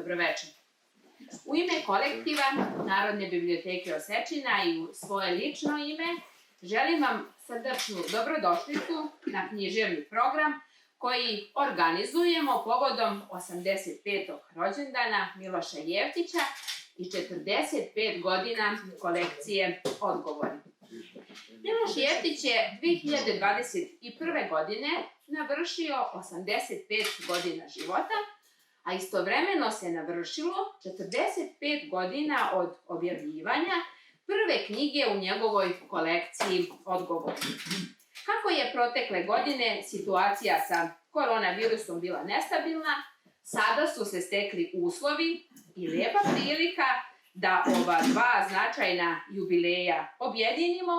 Dobroveče. U ime kolektiva Narodne biblioteke Osečina i u svoje lično ime želim vam srdačnu dobrodošlicu na književni program koji organizujemo povodom 85. rođendana Miloša Jeftića i 45 godina kolekcije Odgovori. Miloš Jeftić je 2021. godine navršio 85 godina života, a istovremeno se navršilo 45 godina od objavljivanja prve knjige u njegovoj kolekciji Odgovori. Kako je protekle godine situacija sa koronavirusom bila nestabilna, sada su se stekli uslovi i lijepa prilika da ova dva značajna jubileja objedinimo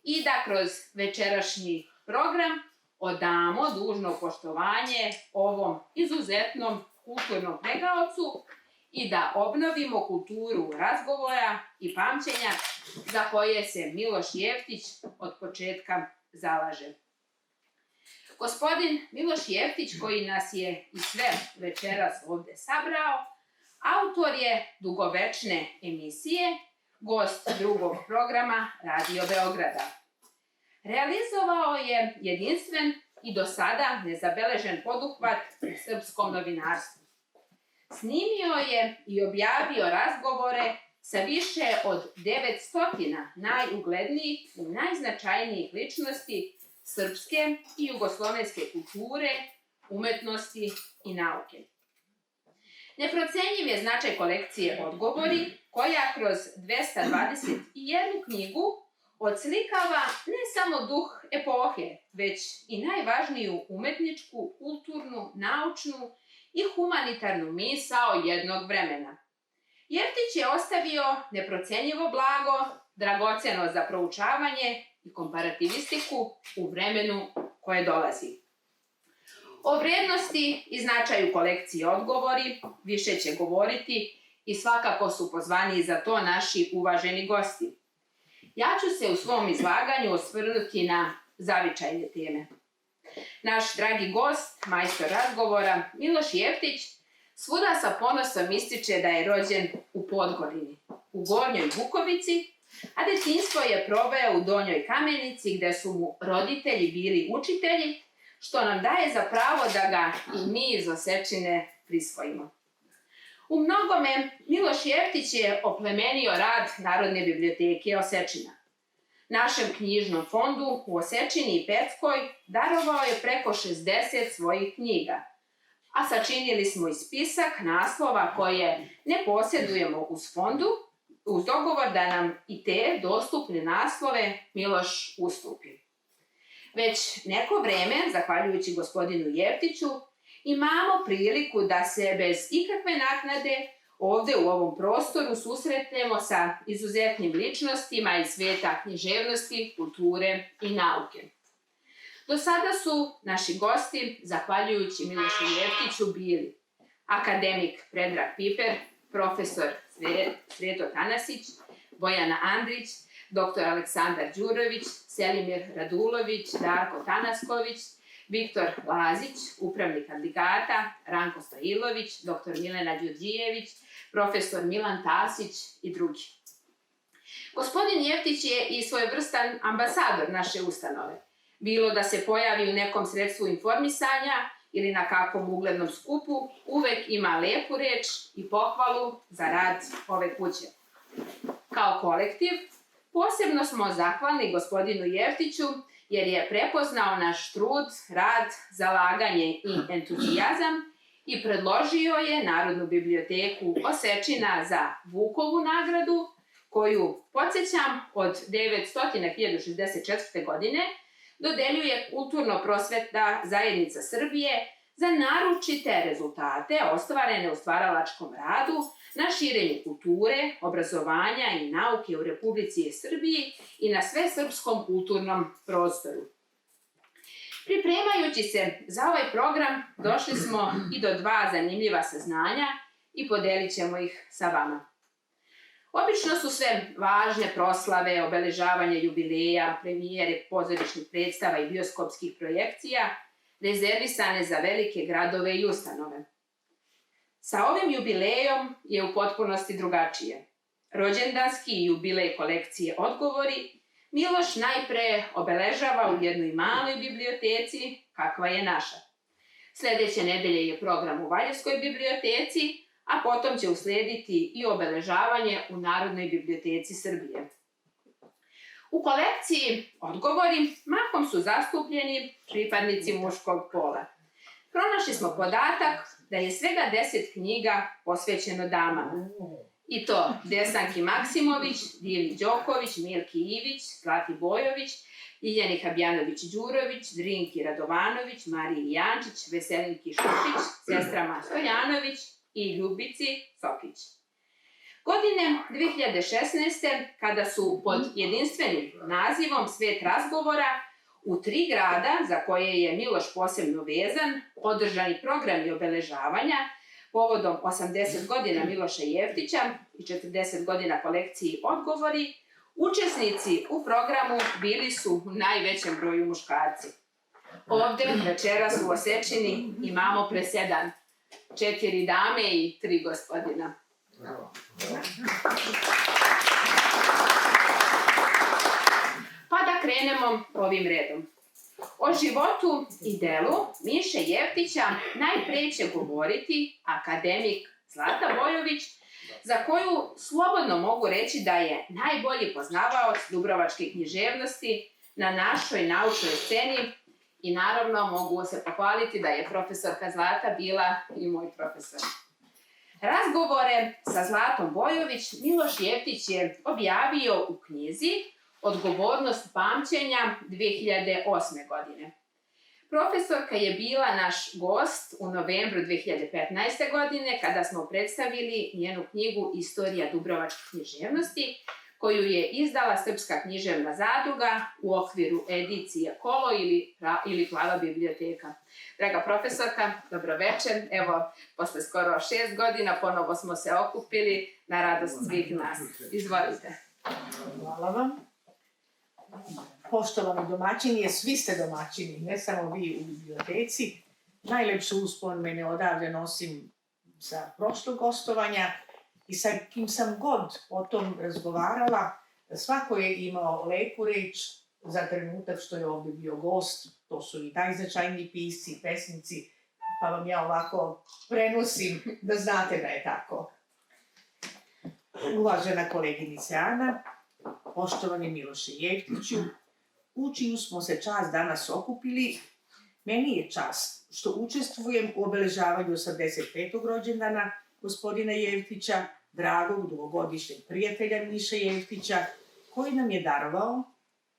i da kroz večerašnji program odamo dužno poštovanje ovom izuzetnom kulturnom pregaocu i da obnovimo kulturu razgovora i pamćenja za koje se Miloš Jeftić od početka zalaže. Gospodin Miloš Jeftić, koji nas je i sve večeras ovde sabrao, autor je dugovečne emisije, gost drugog programa Radio Beograda. Realizovao je jedinstven i do sada nezabeležen poduhvat u srpskom novinarstvu. Snimio je i objavio razgovore sa više od 900 najuglednijih i najznačajnijih ličnosti srpske i jugoslovenske kulture, umetnosti i nauke. Neprocenjiv je značaj kolekcije Odgovori, koja kroz 221 knjigu odslikava ne samo duh epohe, već i najvažniju umetničku, kulturnu, naučnu i humanitarnu misao jednog vremena. Jeftić je ostavio neprocenjivo blago, dragoceno za proučavanje i komparativistiku u vremenu koje dolazi. O vrednosti i značaju kolekcije Odgovori više će govoriti i svakako su pozvani za to naši uvaženi gosti. Ja ću se u svom izlaganju osvrnuti na zavičajne teme. Naš dragi gost, majstor razgovora, Miloš Jeftić, svuda sa ponosom ističe da je rođen u Podgorini, u Gornjoj Bukovici, a detinjstvo je proveo u Donjoj Kamenici, gde su mu roditelji bili učitelji, što nam daje za pravo da ga i mi iz Osečine prisvojimo. U mnogome Miloš Jeftić je oplemenio rad Narodne biblioteke Osečina. Našem knjižnom fondu u Osečini i Peckoj darovao je preko 60 svojih knjiga, a sačinili smo i spisak naslova koje ne posjedujemo uz fondu, uz dogovor da nam i te dostupne naslove Miloš ustupi. Već neko vreme, zahvaljujući gospodinu Jeftiću, imamo priliku da se bez ikakve naknade ovde u ovom prostoru susretnemo sa izuzetnim ličnostima iz sveta književnosti, kulture i nauke. Do sada su naši gosti, zahvaljujući Milošu Jeftiću, bili akademik Predrag Piper, profesor Sreto Tanasić, Bojana Andrić, dr. Aleksandar Đurović, Selimir Radulović, Darko Tanasković, Viktor Lazić, upravnik Adligata, Ranko Stojilović, dr. Milena Đurđijević, profesor Milan Tasić i drugi. Gospodin Jeftić je i svojevrstan ambasador naše ustanove. Bilo da se pojavi u nekom sredstvu informisanja ili na kakvom uglednom skupu, uvek ima lepu reč i pohvalu za rad ove kuće. Kao kolektiv, posebno smo zahvalni gospodinu Jeftiću jer je prepoznao naš trud, rad, zalaganje i entuzijazam i predložio je Narodnu biblioteku Osečina za Vukovu nagradu, koju, podsjećam, od 1964. godine dodeljuje Kulturno-prosvetna zajednica Srbije za naročite rezultate ostvarene u stvaralačkom radu na širenju kulture, obrazovanja i nauke u Republici Srbiji i na svesrpskom kulturnom prostoru. Pripremajući se za ovaj program, došli smo i do dva zanimljiva saznanja i podelit ćemo ih sa vama. Obično su sve važne proslave, obeležavanje jubileja, premijere pozorišnih predstava i bioskopskih projekcija rezervisane za velike gradove i ustanove. Sa ovim jubilejom je u potpunosti drugačije. Rođendanski jubilej kolekcije Odgovori Miloš najpre obeležava u jednoj maloj biblioteci, kakva je naša. Sljedeće nedelje je program u Valjevskoj biblioteci, a potom će uslijediti i obeležavanje u Narodnoj biblioteci Srbije. U kolekciji Odgovori mahom su zastupljeni pripadnici muškog pola. Pronašli smo podatak da je svega 10 knjiga posvećeno damama. I to Desanki Maksimović, Dili Đoković, Milki Ivić, Zlati Bojović, Ljiljani Habjanović-Đurović, Drinki Radovanović, Mariji Jančić, Veselinki Šušić, sestrama Stojanović i Ljubici Sokić. Godine 2016. kada su pod jedinstvenim nazivom Svet razgovora u 3 grada za koje je Miloš posebno vezan, održani programi obeležavanja povodom 80 godina Miloša Jeftića i 40 godina kolekciji Odgovori, učesnici u programu bili su u najvećem broju muškarci. Ovde večeras u Osečini imamo presedan 4 dame i 3 gospodina. Pa da krenemo ovim redom. O životu i delu Miše Jeftića najpre će govoriti akademik Zlata Bojović, za koju slobodno mogu reći da je najbolji poznavaoc dubrovačke književnosti na našoj naučnoj sceni i naravno mogu se pohvaliti da je profesorka Zlata bila i moj profesor. Razgovore sa Zlatom Bojović Miloš Jeftić je objavio u knjizi Odgovornost pamćenja 2008. godine. Profesorka je bila naš gost u novembru 2015. godine kada smo predstavili njenu knjigu Istorija dubrovačke književnosti, koju je izdala Srpska književna zadruga u okviru edicije Kolo ili Plava biblioteka. Draga profesorka, dobroveče. Evo, posle skoro 6 godina ponovo smo se okupili na radost svih nas. Izvolite. Hvala vam. Poštovani domaćini, svi ste domaćini, ne samo vi u biblioteci. Najlepše uspomene odavde nosim sa prošlog gostovanja i sa kim sam god o tom razgovarala, svako je imao lepu reč za trenutak što je ovdje bio gost. To su i najznačajniji pisci, pesnici, pa vam ja ovako prenosim da znate da je tako. Uvažena koleginice Ana, poštovani Miloše Jeftiću, u čiju smo se čast danas okupili, meni je čast što učestvujem u obeležavanju 85. rođendana gospodina Jeftića, dragog dugogodišnjeg prijatelja Miše Jeftića, koji nam je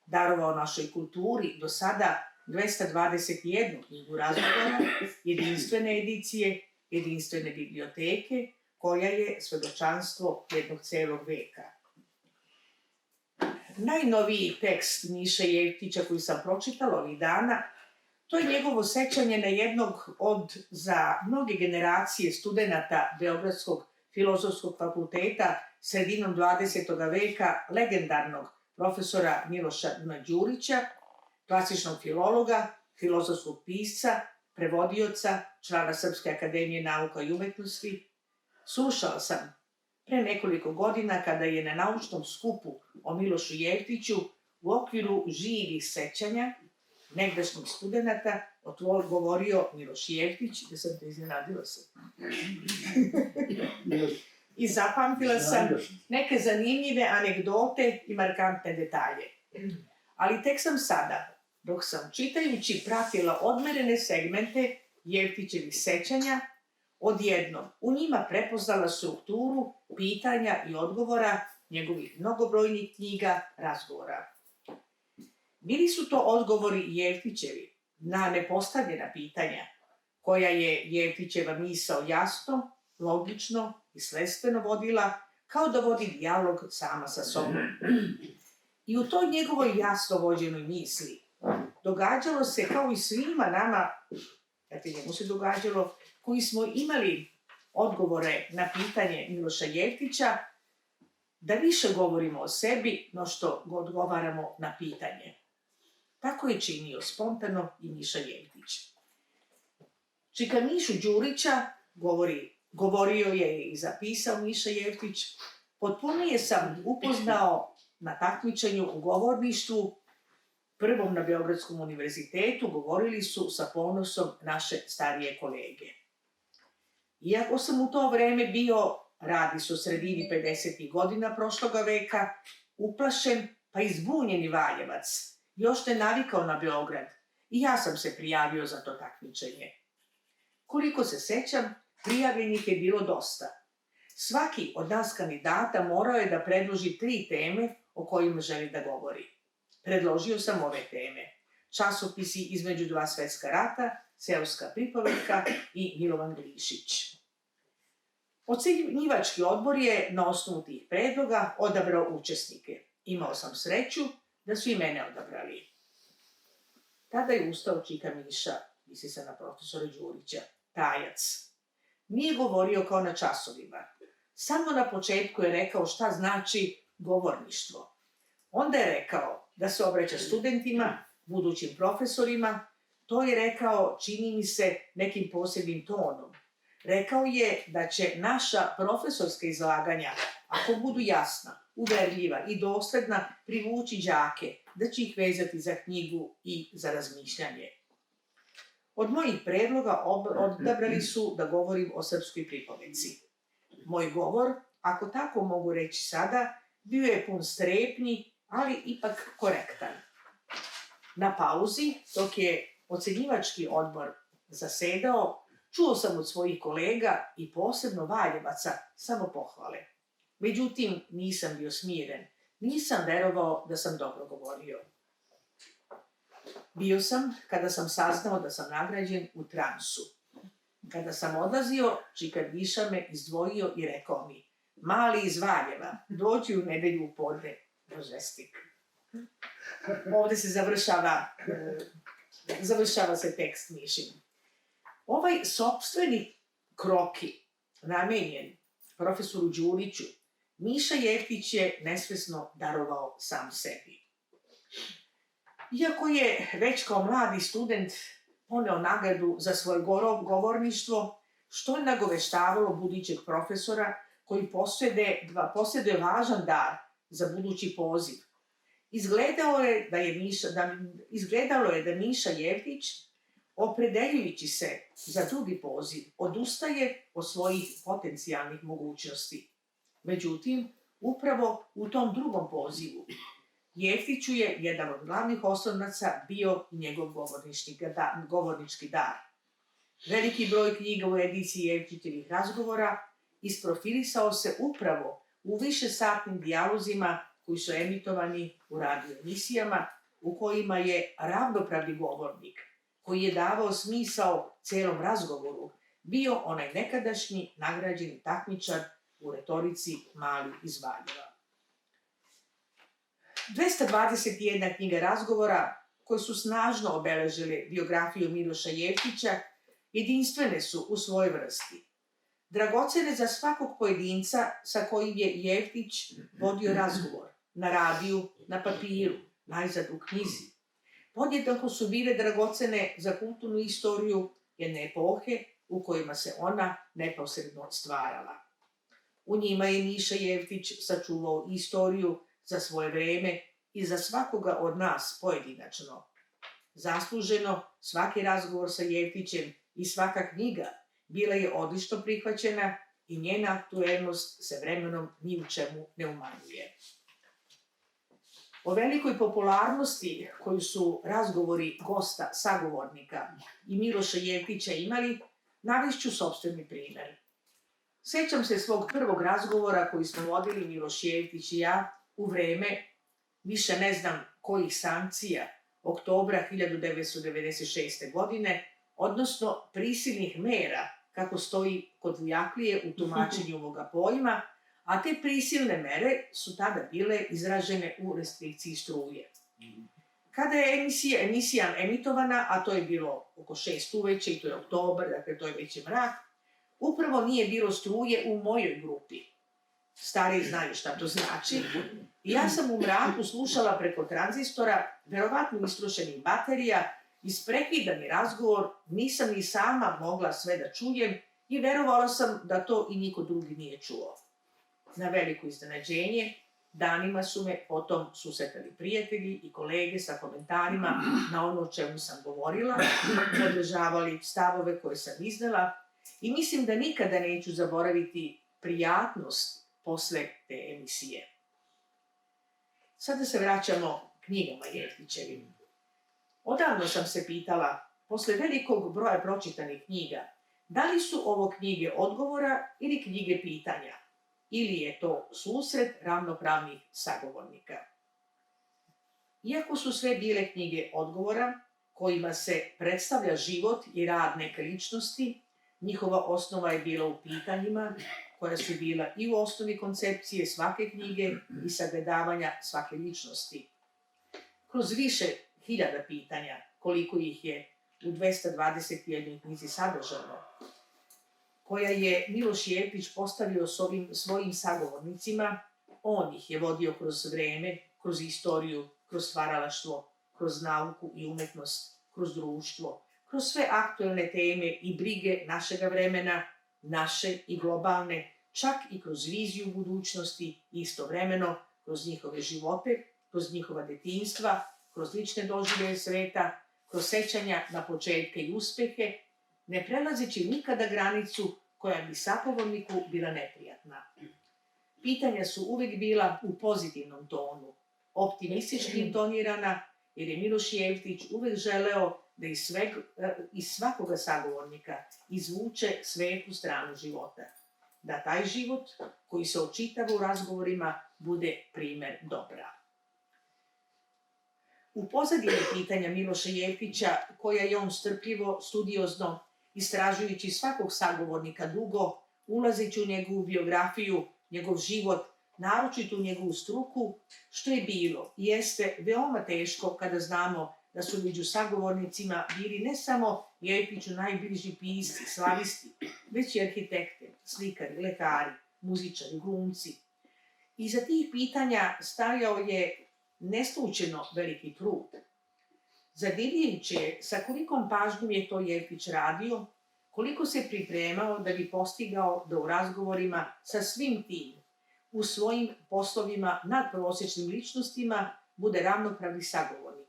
darovao našoj kulturi do sada 221 knjigu razgovora, jedinstvene edicije, jedinstvene biblioteke, koja je svedočanstvo jednog celog veka. Najnoviji tekst Miše Jeftića koji sam pročitala ovih dana, to je njegovo sećanje na jednog od za mnoge generacije studenata Beogradskog filozofskog fakulteta sredinom 20. veka legendarnog profesora Miloša Đurića, klasičnog filologa, filozofskog pisca, prevodioca, člana Srpske akademije nauka i umetnosti. Slušala sam pre nekoliko godina kada je na naučnom skupu o Milošu Jeftiću u okviru živih sećanja negdašnjih studenata govorio Miloš Jeftić, da sam te iznenadila se. I zapamtila sam neke zanimljive anegdote i markantne detalje. Ali tek sam sada, dok sam čitajući pratila odmerene segmente Jeftićevih sećanja, odjednom u njima prepoznala strukturu pitanja i odgovora njegovih mnogobrojnih knjiga razgovora. Bili su to odgovori Jeftićevi na nepostavljena pitanja, koja je Jeftićeva misao jasno, logično i sledstveno vodila, kao da vodi dijalog sama sa sobom. I u toj njegovoj jasno vođenoj misli događalo se kao i svima nama, njemu se događalo, koji smo imali odgovore na pitanje Miloša Jeftića, da više govorimo o sebi no što odgovaramo na pitanje. Tako je činio spontano i Miša Jeftić. Čika Mišu Đurića, govori govorio je i zapisao Miša Jeftić, potpunije sam upoznao na takmičenju u govorništvu, prvom na Beogradskom univerzitetu, govorili su sa ponosom naše starije kolege. Iako sam u to vreme bio, radi se o sredini 50. godina prošloga veka, uplašen pa i zbunjeni Valjevac, još ne navikao na Beograd, i ja sam se prijavio za to takmičenje. Koliko se sećam, prijavljenih je bilo dosta. Svaki od nas kandidata morao je da predloži 3 teme o kojima želi da govori. Predložio sam ove teme: časopisi između 2 svetska rata, seoska pripovetka i Milovan Glišić. Ocenjivački odbor je na osnovu tih predloga odabrao učesnike. Imao sam sreću da su i mene odabrali. Tada je ustao čika Miša, misli se na profesora Đurića, tajac. Nije govorio kao na časovima. Samo na početku je rekao šta znači govorništvo. Onda je rekao da se obraća studentima, budućim profesorima. To je rekao, čini mi se, nekim posebnim tonom. Rekao je da će naša profesorska izlaganja, ako budu jasna, uverljiva i dosledna, privući đake, da će ih vezati za knjigu i za razmišljanje. Od mojih predloga odabrali su da govorim o srpskoj pripovedci. Moj govor, ako tako mogu reći sada, bio je pun strepnji, ali ipak korektan. Na pauzi, dok je ocenjivački odbor zasedao, čuo sam od svojih kolega i posebno Valjevaca samo pohvale. Međutim, nisam bio smiren. Nisam verovao da sam dobro govorio. Bio sam, kada sam saznao da sam nagrađen, u transu. Kada sam odlazio, čika Miša me izdvojio i rekao mi: mali iz Valjeva, dođi u nedelju u podne, rozvestik. Ovde se završava se tekst Mišin. Ovaj sopstveni kroki, namenjen profesoru Đuriću, Miša Jeftić je nesvesno darovao sam sebi. Iako je već kao mladi student poneo nagradu za svoje govorništvo, što je nagoveštavalo budućeg profesora koji posjeduje važan dar za budući poziv. Izgledalo je da Miša Jeftić, opredeljujući se za drugi poziv, odustaje od svojih potencijalnih mogućnosti. Međutim, upravo u tom drugom pozivu Jeftiću je jedan od glavnih oslonaca bio i njegov govornički dar. Veliki broj knjiga u ediciji Jeftićevih razgovora isprofilisao se upravo u višesatnim dijalozima koji su emitovani u radio emisijama u kojima je ravnopravni govornik, koji je davao smisao celom razgovoru, bio onaj nekadašnji nagrađeni takmičar u retorici Mali iz Valjeva. 221 knjiga razgovora koje su snažno obeležile biografiju Miloša Jeftića jedinstvene su u svojoj vrsti. Dragocene za svakog pojedinca sa kojim je Jeftić vodio razgovor, na radiju, na papiru, najzad u knjizi. Podjednako su bile dragocene za kulturnu istoriju jedne epohe u kojima se ona neposredno stvarala. U njima je Miša Jeftić sačuvao istoriju za svoje vreme i za svakoga od nas pojedinačno. Zasluženo, svaki razgovor sa Jeftićem i svaka knjiga bila je odlično prihvaćena i njena aktuelnost se vremenom ni u čemu ne umanjuje. O velikoj popularnosti koju su razgovori gosta, sagovornika i Miloša Jeftića imali, navešću sopstveni primer. Sećam se svog prvog razgovora koji smo vodili Miloš Jeftić i ja u vreme, više ne znam kojih sankcija, oktobra 1996. godine, odnosno prisilnih mera, kako stoji kod Vujaklije u tumačenju ovoga pojma, a te prisilne mere su tada bile izražene u restrikciji struje. Kada je emisija emitovana, a to je bilo oko 6 uveče i to je oktobar, dakle to je već je mrak, upravo nije bilo struje u mojoj grupi. Stariji znaju šta to znači. I ja sam u mraku slušala preko tranzistora, verovatno istrošenih baterija, isprekidani razgovor, nisam ni sama mogla sve da čujem i verovala sam da to i niko drugi nije čuo. Na veliko iznenađenje, danima su me potom susretali prijatelji i kolege sa komentarima na ono o čemu sam govorila, podržavali stavove koje sam iznela i mislim da nikada neću zaboraviti prijatnost posle te emisije. Sada se vraćamo knjigama Jeftićevim. Odavno sam se pitala, posle velikog broja pročitanih knjiga, da li su ovo knjige odgovora ili knjige pitanja? Ili je to susret ravnopravnih sagovornika? Iako su sve bile knjige odgovora, kojima se predstavlja život i rad neke ličnosti, njihova osnova je bila u pitanjima, koja su bila i u osnovi koncepcije svake knjige i sagledavanja svake ličnosti. Kroz više hiljada pitanja, koliko ih je u 221 knjizi sadržano, koja je Miloš Jeftić postavio s ovim svojim sagovornicima, on ih je vodio kroz vreme, kroz istoriju, kroz stvaralaštvo, kroz nauku i umetnost, kroz društvo, kroz sve aktuelne teme i brige našega vremena, naše i globalne, čak i kroz viziju budućnosti i istovremeno kroz njihove živote, kroz njihova detinjstva, kroz lične doživljaje sveta, kroz sećanja na početke i uspehe, ne prelazeći nikada granicu koja bi sagovorniku bila neprijatna. Pitanja su uvek bila u pozitivnom tonu, optimistički intonirana, jer je Miloš Jeftić uvek želeo da iz svakoga sagovornika izvuče svetlu stranu života. Da taj život, koji se očitava u razgovorima, bude primer dobra. U pozadini pitanja Miloša Jeftića, koja je on strpljivo, studiozno, istražujući svakog sagovornika dugo, ulazeći u njegovu biografiju, njegov život, naročito u njegovu struku, što je bilo i jeste veoma teško kada znamo da su među sagovornicima bili ne samo Jeftiću najbliži pisci, slavisti, već i arhitekte, slikari, lekari, muzičari, glumci. Iza tih pitanja stajao je neslučajno veliki trud. Zadivljujuće je sa kolikom pažnjom je to Jeftić radio, koliko se pripremao da bi postigao da u razgovorima sa svim tim, u svojim poslovima nadprosečnim ličnostima, bude ravnopravni sagovornik.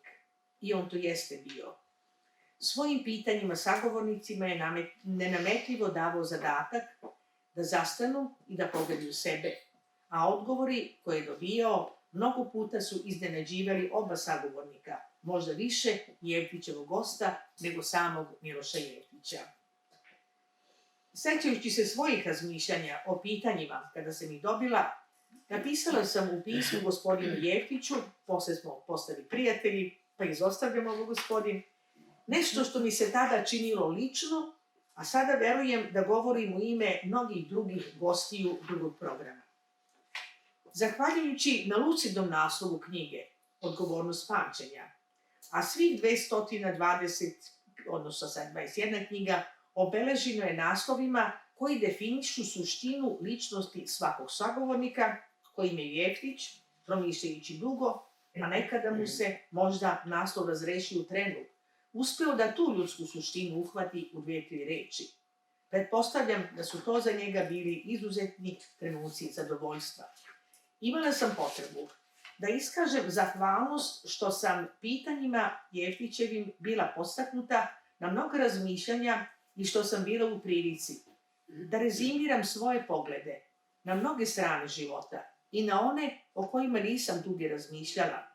I on to jeste bio. Svojim pitanjima sagovornicima je nenametljivo davao zadatak da zastanu i da pogledaju sebe, a odgovori koje je dobijao mnogo puta su iznenađivali oba sagovornika, možda više Jeftićevog gosta nego samog Miloša Jeftića. Sećajući se svojih razmišljanja o pitanjima kada sam ih dobila, napisala sam u pismu gospodinu Jeftiću, posle smo postali prijatelji, pa izostavljam ovo gospodin, nešto što mi se tada činilo lično, a sada verujem da govorim u ime mnogih drugih gostiju drugog programa. Zahvaljujući na lucidnom naslovu knjige Odgovornost pamćenja, a svih 220, odnosno sad 21 knjiga, obeleženo je naslovima koji definišu suštinu ličnosti svakog sagovornika, kojim je Jeftić, promišljajući dugo, a nekada mu se možda naslov razreši u trenu, uspeo da tu ljudsku suštinu uhvati u 2-3 reči. Pretpostavljam da su to za njega bili izuzetni trenuci zadovoljstva. Imala sam potrebu da iskažem zahvalnost što sam pitanjima Jeftićevim bila podstaknuta na mnoga razmišljanja i što sam bila u prilici da rezimiram svoje poglede na mnoge strane života i na one o kojima nisam duge razmišljala,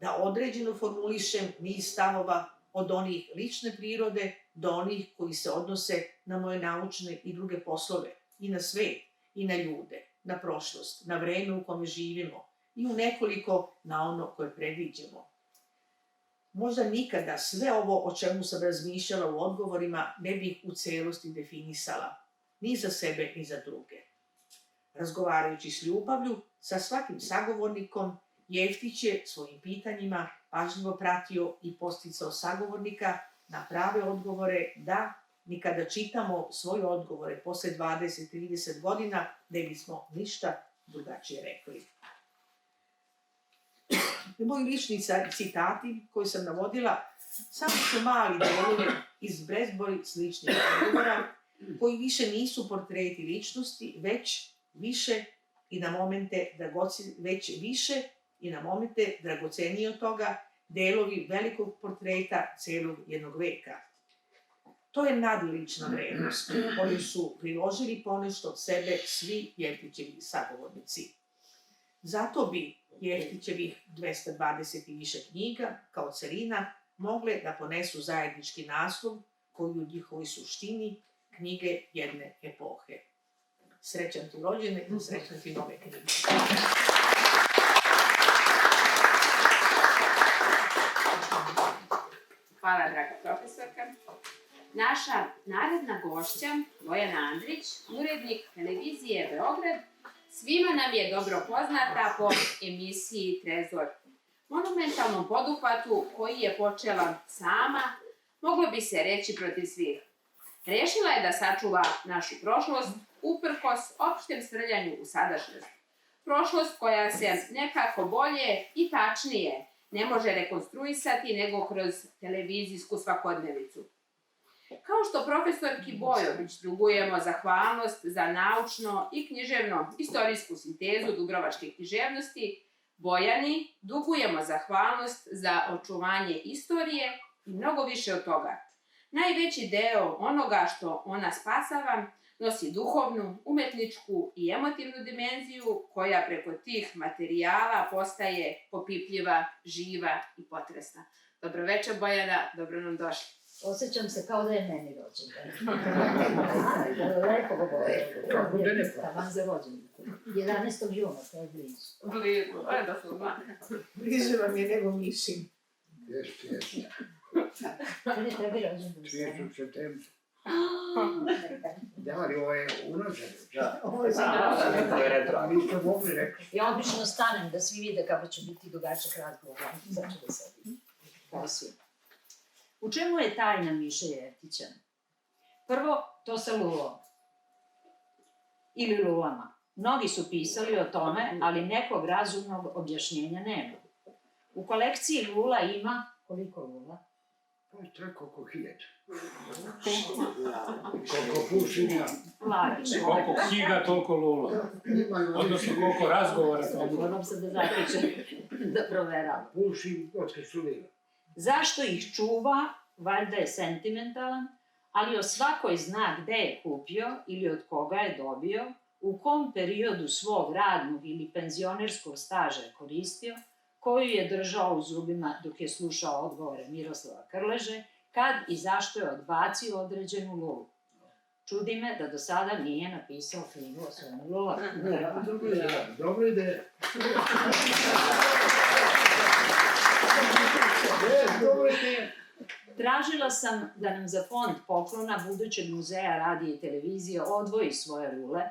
da određeno formulišem niz stavova od onih lične prirode do onih koji se odnose na moje naučne i druge poslove, i na svet, i na ljude, na prošlost, na vreme u kome živimo i u nekoliko na ono koje predviđamo. Možda nikada sve ovo o čemu sam razmišljala u odgovorima ne bih u celosti definisala, ni za sebe, ni za druge. Razgovarajući s ljubavlju, sa svakim sagovornikom, Jeftić je svojim pitanjima pažljivo pratio i podsticao sagovornika na prave odgovore da, ni kada čitamo svoje odgovore posle 20-30 godina, ne bismo ništa drugačije rekli. Moji lični citati koje sam navodila samo su mali delovi iz bezbroj sličnih odgovora koji više nisu portreti ličnosti, već više i na momente dragoceniji od toga, delovi velikog portreta celog jednog veka. To je nadlična vrednost koju su priložili ponešto od sebe svi Jeftićevi sagovornici. Zato bi Jeftićevih 220 i više knjiga, kao celina, mogle da ponesu zajednički naslov koji u njihovoj suštini knjige jedne epohe. Srećan ti rođene i srećan ti nove knjige. Hvala, draga profesorka. Naša naredna gošća, Bojana Andrić, urednik televizije Beograd, svima nam je dobro poznata po emisiji Trezor. Monumentalnom poduhvatu koji je počela sama, moglo bi se reći protiv svih. Rešila je da sačuva našu prošlost uprkos opštem srljanju u sadašnjost. Prošlost koja se nekako bolje i tačnije ne može rekonstruisati nego kroz televizijsku svakodnevicu. Kao što profesorki Bojović dugujemo zahvalnost za naučno i književno-istorijsku sintezu dubrovačke književnosti, Bojani dugujemo zahvalnost za očuvanje istorije i mnogo više od toga. Najveći deo onoga što ona spasava nosi duhovnu, umetničku i emotivnu dimenziju koja preko tih materijala postaje popipljiva, živa i potresna. Dobroveče, Bojana, dobro nam došli. Osjećam se kao da je meni rođendan. Lepo govorio. Taman za rođendan. 11. juna, to je blizu. Blizu, da su dva. Bliže vam je nego mišin. Jeste. Kad je tebi rođendan? 3. septembra. Da, ali ovo je unazad. Ovo je Niste mogli rekli. Ja obično stanem da svi vide kako će biti dugačak razgovor. Sad ću da sedim. Kao svi. U čemu je tajna Miše Jeftića? Prvo, to sa lulom. Ili lulama. Mnogi su pisali o tome, ali nekog razumnog objašnjenja nema. U kolekciji lula ima... Koliko lula? Pa tako oko 1000. Koliko pušina. Lagično. Koliko knjiga, toliko lula. Odnosno koliko razgovora. Moram se da zaključim, da proveravam. Pušim od kasulira. Zašto ih čuva? Valjda je sentimentalan, ali o svakoj zna gde je kupio ili od koga je dobio, u kom periodu svog radnog ili penzionerskog staža je koristio, koju je držao u zubima dok je slušao odgovore Miroslava Krleže, kad i zašto je odbacio određenu lulu. Čudi me da do sada nije napisao knjigu o svojom lulama. Dobra ideja. Tražila sam da nam za fond poklona budućeg muzeja radija i televizije odvoji svoje lule,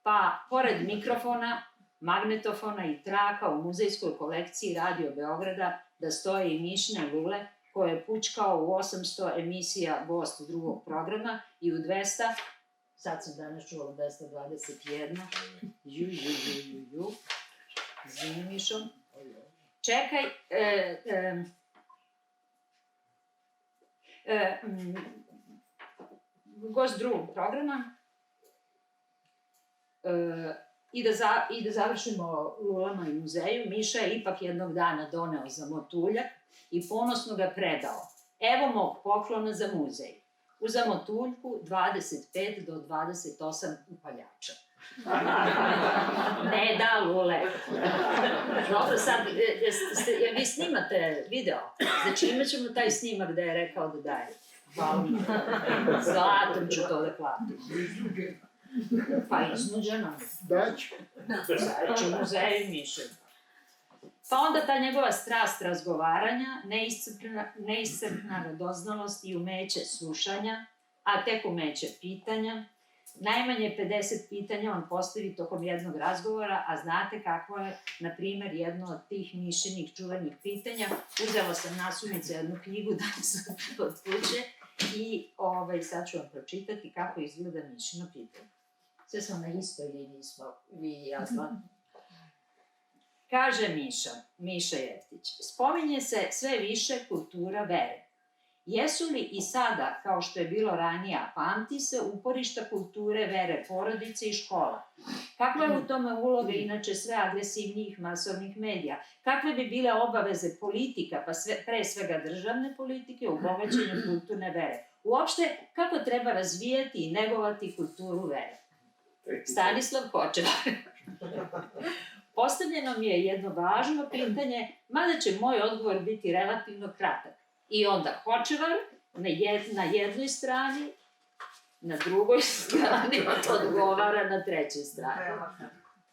pa pored mikrofona, magnetofona i traka u muzejskoj kolekciji Radio Beograda da stoje i Mišine lule koje je pučkao u 800 emisija gost drugog programa i u 200, sad sam danas čula 221, Zini Mišo. Čekaj, gost drugog programa i da završimo lulama i muzeju. Miša je ipak jednog dana doneo za motuljak i ponosno ga predao. Evo mog poklona za muzej. U zamotuljku 25 do 28 upaljača. Ne da, lule. Dobro, sad, vi snimate video. Znači, imat ćemo taj snimak da je rekao da daje. Hvala mi. Zlatom ću to da platim. Pa iznuđeno. Daću. Sad ću muzeju Miše. Pa onda ta njegova strast razgovaranja, neiscrpna radoznalost i umeće slušanja, a tek umeće pitanja. Najmanje 50 pitanja on postavi tokom jednog razgovora, a znate kako je, na primer, jedno od tih Mišinih čuvenih pitanja. Uzela sam nasumice jednu knjigu danas od kuće i sad ću vam pročitati kako izgleda Mišino pitanje. Sve smo na istoj liniji, smo vi i ja znam. Kaže Miša Jeftić, spominje se sve više kultura vere. Jesu li i sada, kao što je bilo ranije, a pamti se, uporišta kulture, vere, porodice i škola? Kakva je u tome uloga inače sve agresivnijih masovnih medija? Kakve bi bile obaveze politika, pa pre svega državne politike, u bogaćenju kulturne vere? Uopšte, kako treba razvijati i negovati kulturu vere? Stanislav Hočevar. Postavljeno mi je jedno važno pitanje, mada će moj odgovor biti relativno kratak. I onda Hočevar na jednoj strani, na drugoj strani odgovara na trećoj strani.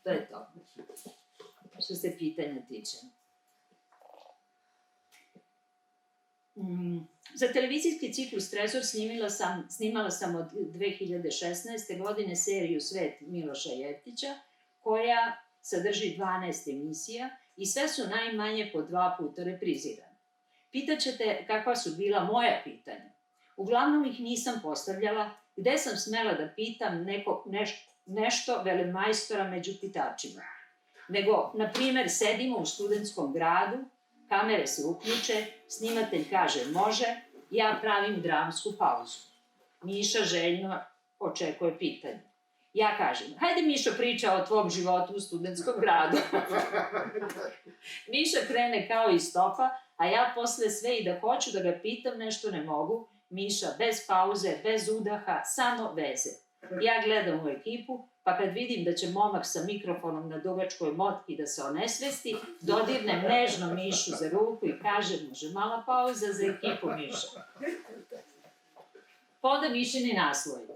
To je to. Što se pitanja tiče. Za televizijski ciklus Trezor snimala sam od 2016. godine seriju Svet Miloša Jeftića, koja sadrži 12 emisija i sve su najmanje po 2 puta reprizirane. Pitaćete kakva su bila moja pitanja. Uglavnom ih nisam postavljala, gde sam smela da pitam nešto velemajstora među pitačima. Nego, na primer, sedimo u studentskom gradu, kamere se uključe, snimatelj kaže može, ja pravim dramsku pauzu. Miša željno očekuje pitanje. Ja kažem, hajde Mišo priča o tvom životu u studentskom gradu. Miša krene kao iz topa, a ja posle sve i da hoću da ga pitam nešto ne mogu. Miša bez pauze, bez udaha, samo veze. Ja gledam u ekipu, pa kad vidim da će momak sa mikrofonom na dugačkoj motki da se onesvesti, dodirnem nežno Mišu za ruku i kažem, može mala pauza za ekipu Miša. Poda Mišini naslovi.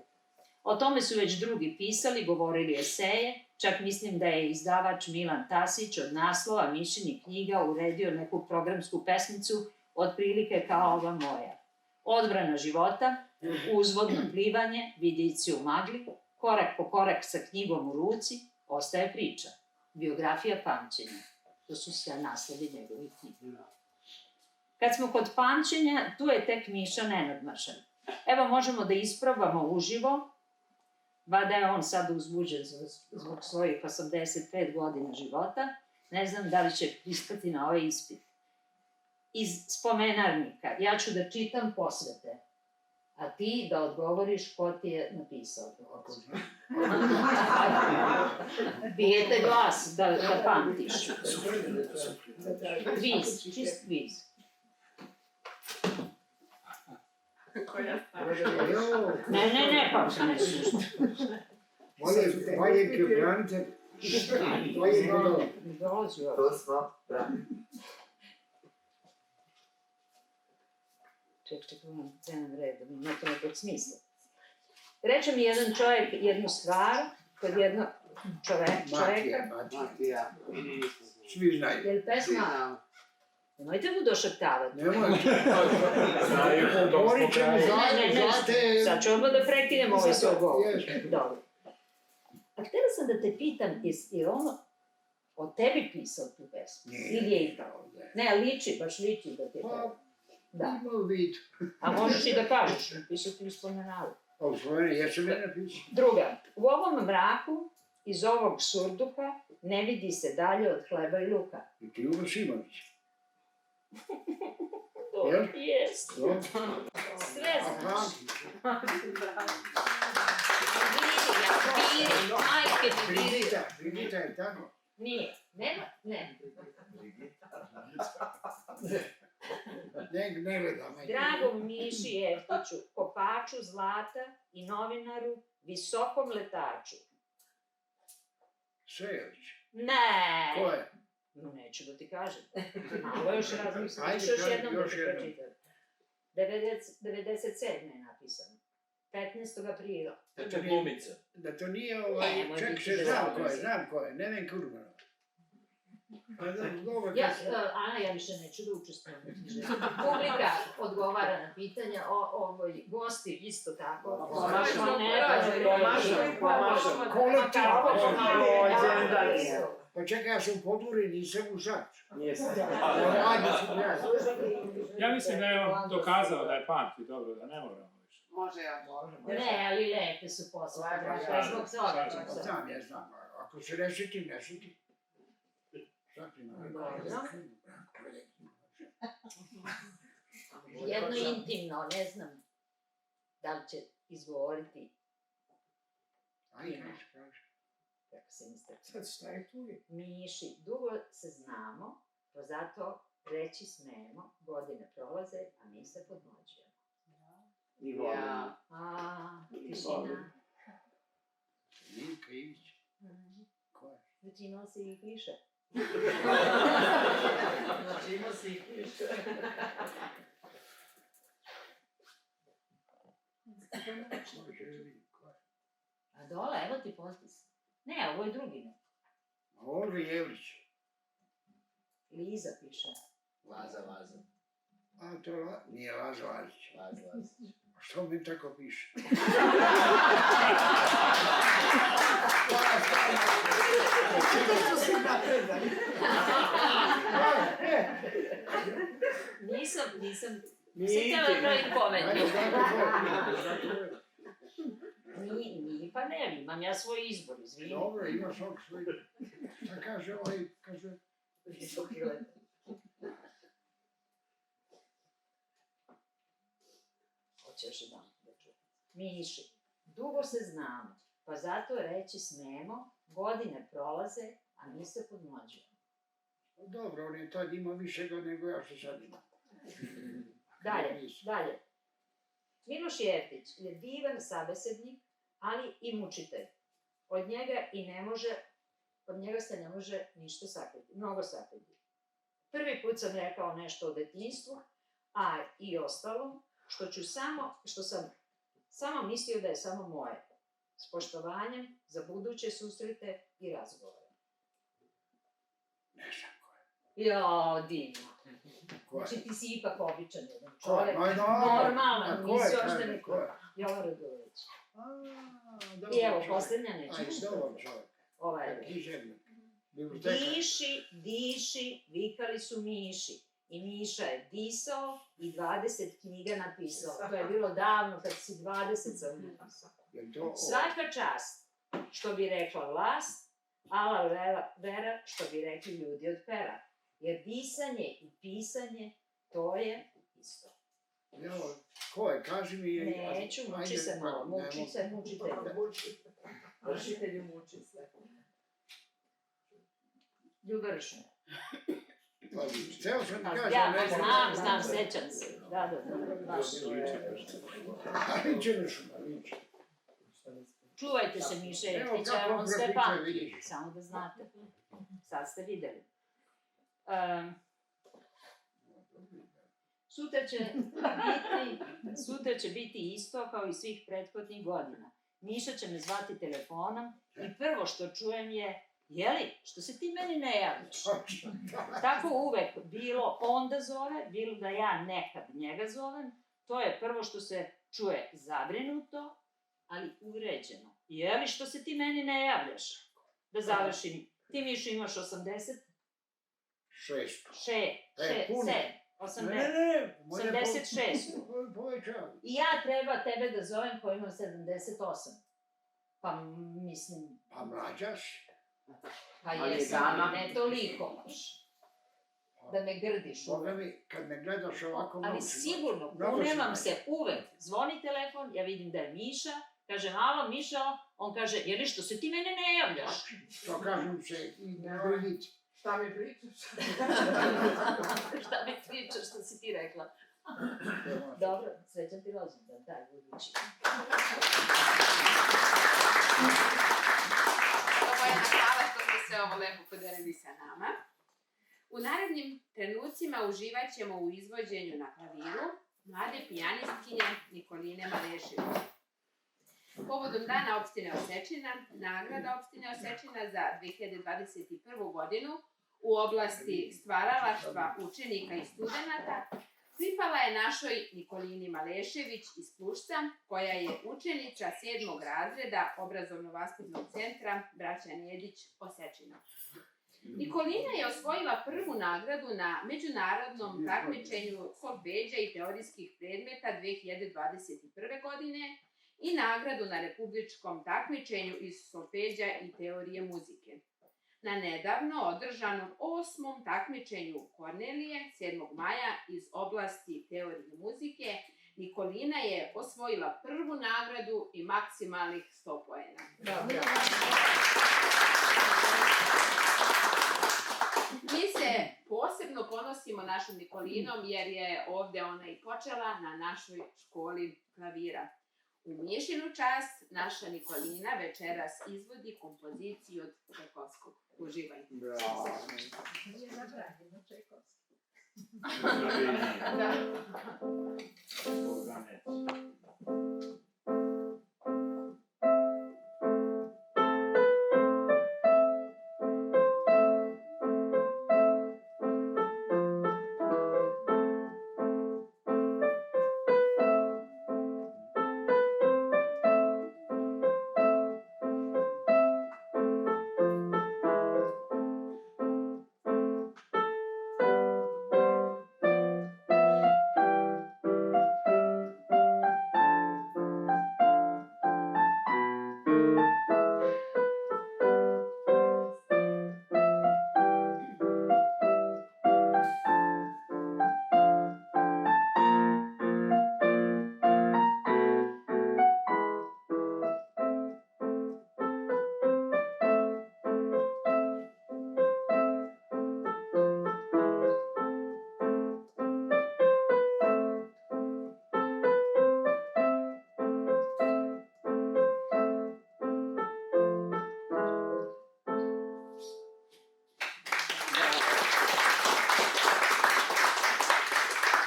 O tome su već drugi pisali, govorili eseje, čak mislim da je izdavač Milan Tasić od naslova Mišinih knjiga uredio neku programsku pesmicu, otprilike kao ova moja. Odbrana života, uzvodno plivanje, vidici u magli, korak po korak sa knjigom u ruci, ostaje priča. Biografija pamćenja. To su sve naslovi njegovih knjiga. Kad smo kod pamćenja, tu je tek Miša nenadmašan. Evo možemo da isprobamo uživo, vada je on sad uzbuđen zbog svojih 85 godina života, ne znam da li će prispati na ovaj ispit. Iz spomenarnika, ja ću da čitam posvete, a ti da odgovoriš ko ti je napisao. Bijete glas da pamtiš. Kviz, čist kviz. Ne, pa se ne slušta. Moje kebranite. To smo, bravo. Čekaj, imam cenan red, da mi ima to nekog smisla. Reče mi jedan čovjek jednu stvar, kod jednog čoveka. Matija. Svi znaju. Je li pesma? Nemojte mu došaptavati. Nemojte. Govorit ćemo znate. Sad ću odmah da prekinem ovaj svoj govor. Dobro. A htjela sam da te pitam, je ono o tebi pisao tu pesmu? Ili je ikao? Ne, baš liči da ti je to. Da. Ima vid. A možeš i da kažeš, napisao ti u spomenaru. A u svojene, jesam ja napisao. Druga, u ovom mraku, iz ovog surduka, ne vidi se dalje od hleba i luka. I ti Uroš Ivanić. Dobro, jest. Sve znaš. Viri, majke ti viri. Brigita je tako? Nije, nema, ne. Ne gledam. Dragom Miši Jeftiću, kopaču zlata i novinaru, visokom letaču. Svejović. Ne! Ko je? No, neću da ti kažem. Malo još razmislim. Ajde, Još jednom da još ti jednom. pročitam. 97. je napisano. 15. aprila. To je glumica. Da to nije Nemoj ček biti se bezobrazan. znam ko je, Neven Kurmanov. Ana, ja više neću da učestvujem. Publika odgovara na pitanja, ovoj gosti isto tako. Pa čekaj, ja sam u podvori, nisam u Žaču. Ja mislim da je on dokazao da je pamti dobro, da ne moramo više. Može ja. Ne, ali lepe su posle. Zbog toga. Znam, ja znam. Ako se ne šutim, ne šutim. Jedno intimno, ne znam da li će izgovoriti Aj, kaži. kako se mislite. Sad staje tu je. Miši, dugo se znamo, pa zato reći smemo, godine prolaze, a mi se podmlađujemo. I volim. Tišina. Milka Ivić. Ko je? Znači imao si ih više. Znači ima si ih više. Ko je? A dole, evo ti potpis. Ne, ovo je drugi ne. Olga Jevrić. Liza piše. Laza. A to nije Laza Lazić. Laza. A što mi tako piše? Što si napredan? Nisam se htjela praviti pometnju. Ni, pa ne, imam ja svoj izbor, izvini. Dobro, ima svog svoj. Šta kaže ovaj, kaže... Visoki let. Hoće još jedan da čujem. Miši, dugo se znamo, pa zato reći smemo, godine prolaze, a mi se podmlađujemo. Dobro, on je tad imao više god nego ja što sad imam. Dalje. Miloš Jeftić je divan sabesednik, ali i mučitelj. Od njega se ne može ništa sakriti, mnogo sakriti. Prvi put sam rekao nešto o detinjstvu, a i ostalom, što sam samo mislio da je samo moje. S poštovanjem za buduće susrete i razgovore. Ne znam ko je. Jao, divno. Ko je? Znači ti si ipak običan jedan Ko je? čovjek. Ma dobro. Normalan, A ko je? nisi još da Kaži, neko. ko je? Jovan Radulović. Dobar I evo, čovjek. posljednja neću. Aj, dobar čovjek. Ova je. Književnik. Biblioteka. Diši, vikali su Miši. I Miša je disao i 20 knjiga napisao. To je bilo davno kad si 20 sam napisao. Je to... Svaka čast, što bi rekla vlast, ala vera, što bi rekli ljudi od pera. Jer disanje i pisanje, to je isto. Evo, ko je? Kaži mi... Neću, muči se malo, mučitelj. Učitelju muči se. Ljubavišno. Ceo sam ti kažem... Ja, ne znam, sećam se. Da, baš. Ali će nešuma, liče. Čuvajte se Miše Jeftića, on sve pamti. Samo da znate. Sad ste videli. Sutra će biti isto kao i svih prethodnih godina. Miša će me zvati telefonom i prvo što čujem je: jeli, što se ti meni ne javljaš? Tako uvek, bilo on da zove, bilo da ja nekad njega zovem, to je prvo što se čuje zabrinuto, ali uređeno. Jeli, što se ti meni ne javljaš? Da završim, ti Mišo imaš 80? 86. Povećavam. I ja treba tebe da zovem koji imam 78. Pa mislim... Pa mlađaš? Pa Ali jesam, dama. ne toliko baš. Da me grdiš Boga uvek. mi, kad me gledaš ovako... Ali naučim. sigurno, Mnogo unemam si se uvek. Zvoni telefon, ja vidim da je Miša, kažem, alo Miša, on kaže, jeli što se ti mene ne javljaš? To kažem se i ne glediti. Šta mi pričaš? Šta mi pričaš što si ti rekla? Dobro, srećan ti rođendan, taj budući. Bojana, hvala što ste se ovo lepo podelili sa nama. U narednim trenucima uživat ćemo u izvođenju na klaviru mlade pijanistkinje Nikoline Malešević. Povodom Dana opštine Osečina, nagrada opštine Osečina za 2021. godinu u oblasti stvaralaštva učenika i studenata pripala je našoj Nikolini Malešević iz Plušca, koja je učenica 7. razreda obrazovno-vaspitnog centra Braća Njedić Osečina. Nikolina je osvojila prvu nagradu na međunarodnom takmičenju solfeđa i teorijskih predmeta 2021. godine i nagradu na republičkom takmičenju iz solfeđa i teorije muzike. na nedavno održanom 8. takmičenju Kornelije 7. maja iz oblasti teorije muzike, Nikolina je osvojila prvu nagradu i maksimalnih 100 poena. Dobro. Mi se posebno ponosimo našom Nikolinom jer je ovde ona i počela na našoj školi klavira. U Mišinu čast naša Nikolina večeras izvodi kompoziciju od Čajkovskog. Uživaj. Bravo. Nije zabranjeno Čajkovski. Da.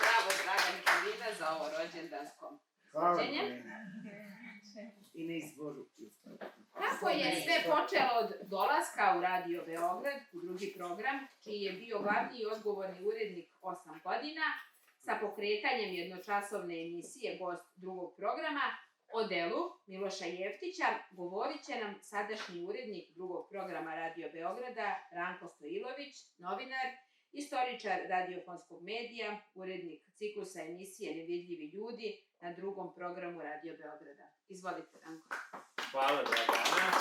Bravo, draga Nikolina, za ovo rođendansko Hvala. suđenje. I na izboru. Kako je sve počelo od dolaska u Radio Beograd, u drugi program, čiji je bio glavni i odgovorni urednik 8 godina, sa pokretanjem jednočasovne emisije Gost drugog programa, o delu Miloša Jeftića govorit će nam sadašnji urednik drugog programa Radio Beograda, Ranko Stojilović, novinar, istoričar radiofonskog medija, urednik ciklusa emisije Nevidljivi ljudi na drugom programu Radio Beograda. Izvolite, Ranko. Hvala, Dragana.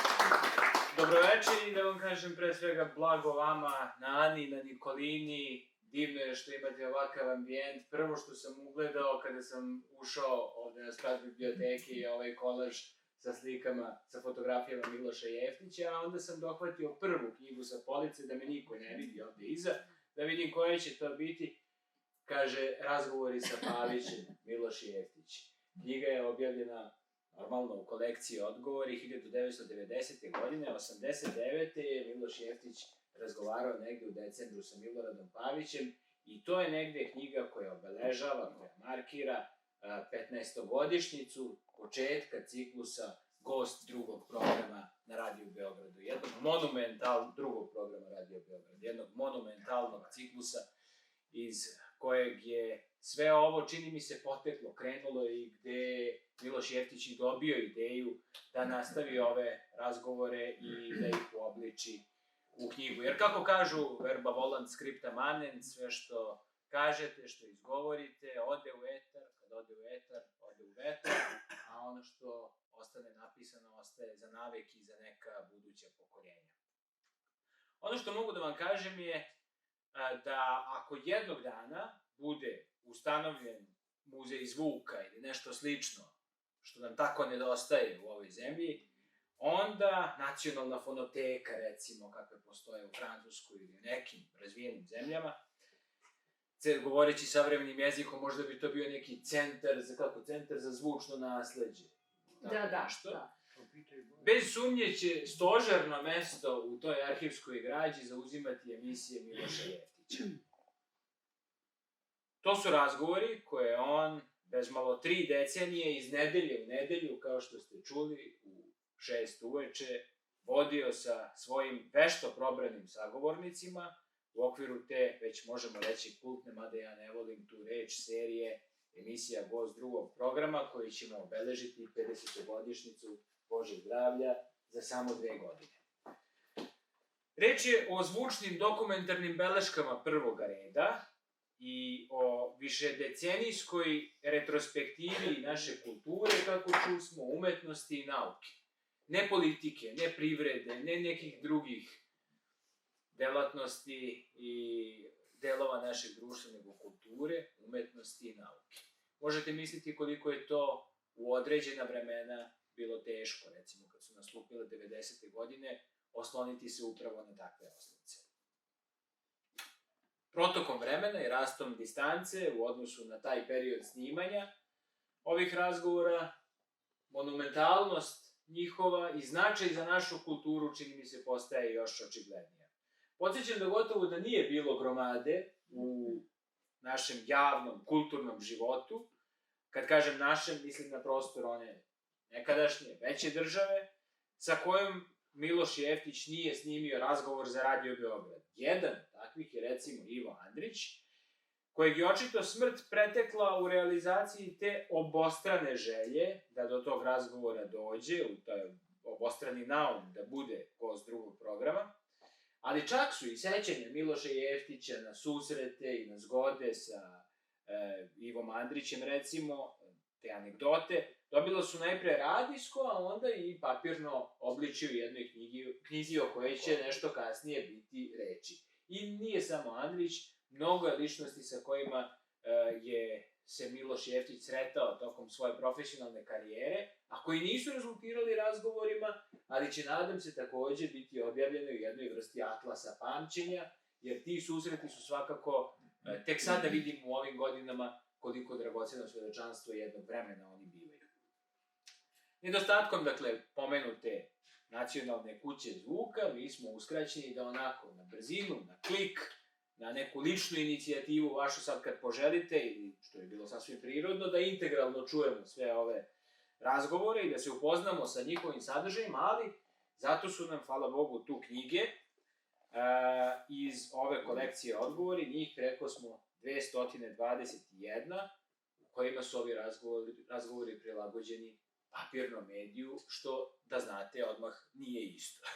Dobroveče i da vam kažem pre svega blago vama, na Ani, na Nikolini. Divno je što imate ovakav ambijent. Prvo što sam ugledao kada sam ušao ovde na sprat biblioteke je ovaj kolaž sa slikama, sa fotografijama Miloša Jeftića, a onda sam dohvatio prvu knjigu sa police da me niko ne vidi ovde iza, da vidim koje će to biti. Kaže, razgovori sa Pavićem, Miloš Jeftić. Knjiga je objavljena normalno u kolekciji Odgovori 1990. godine, 89. je Miloš Jeftić razgovarao negde u decembru sa Miloradom Pavićem i to je negde knjiga koja obeležava, koja markira 15-godišnjicu početka ciklusa Gost drugog programa na Radio Beogradu. Drugog programa Radio Beogradu, jednog monumentalnog ciklusa iz kojeg je sve ovo, čini mi se, poteklo, krenulo i gde Miloš Jeftić i dobio ideju da nastavi ove razgovore i da ih uobliči u knjigu. Jer kako kažu, verba volant scripta manent, sve što kažete, što izgovorite, ode u etar, kad ode u etar, ode u vetar, a ono što ostane napisano, ostaje za navek i za neka buduća pokoljenja. Ono što mogu da vam kažem je da ako jednog dana bude ustanovljen muzej zvuka ili nešto slično, što nam tako nedostaje u ovoj zemlji, onda nacionalna fonoteka, recimo, kakve postoje u Francuskoj ili u nekim razvijenim zemljama, govoreći savremenim jezikom, možda bi to bio neki centar za zvučno nasleđe. Da. Bez sumnje će stožerno mesto u toj arhivskoj građi zauzimati emisije Miloša Jeftića. To su razgovori koje on, bez malo 3 decenije, iz nedelje u nedelju, kao što ste čuli, u 6 uveče, vodio sa svojim vešto probranim sagovornicima u okviru te, već možemo reći, kultne, mada ja ne volim tu reč, serije emisija Gost drugog programa, koji ćemo obeležiti 50-godišnjicu Bože zdravlja za samo 2 godine. Reč je o zvučnim dokumentarnim beleškama prvoga reda i o višedecenijskoj retrospektivi naše kulture, kako čusmo, umetnosti i nauke. Ne politike, ne privrede, ne nekih drugih delatnosti i delova našeg društva, nego kulture, umetnosti i nauke. Možete misliti koliko je to u određena vremena bilo teško, recimo kad su nastupile 90. godine, osloniti se upravo na takve osnovce. Protokom vremena i rastom distance u odnosu na taj period snimanja ovih razgovora, monumentalnost njihova i značaj za našu kulturu, čini mi se, postaje još očiglednija. Podsjećam da gotovo da nije bilo gromade u našem javnom, kulturnom životu. Kad kažem našem, mislim na prostor one nekadašnje, veće države, sa kojom Miloš Jeftić nije snimio razgovor za Radio Beograd. Jedan takvih je recimo Ivo Andrić, kojeg je očito smrt pretekla u realizaciji te obostrane želje da do tog razgovora dođe, u taj obostrani naum da bude gost drugog programa, ali čak su i sećanja Miloša Jeftića na susrete i na zgode sa Ivom Andrićem, recimo, te anegdote, dobila su najpre radijsko, a onda i papirno obličje u jednoj knjizi o kojoj će nešto kasnije biti reči. I nije samo Andrić, mnogo je ličnosti sa kojima je se Miloš Jeftić sretao tokom svoje profesionalne karijere, a koji nisu rezultirali razgovorima, ali će, nadam se, takođe biti objavljeno u jednoj vrsti atlasa pamćenja, jer ti susreti su svakako, tek sada vidimo u ovim godinama koliko dragoceno svedočanstvo jednog vremena oni bivaju. Nedostatkom, dakle, pomenute nacionalne kuće zvuka, mi smo uskraćeni da onako na brzinu, na klik, na neku ličnu inicijativu vašu sad kad poželite, ili što je bilo sasvim prirodno, da integralno čujemo sve ove razgovore i da se upoznamo sa njihovim sadržajima, ali zato su nam, hvala Bogu, tu knjige iz ove kolekcije odgovori, njih preko smo 221, u kojima su ovi razgovori prilagođeni papirnom mediju, što, da znate, odmah nije isto.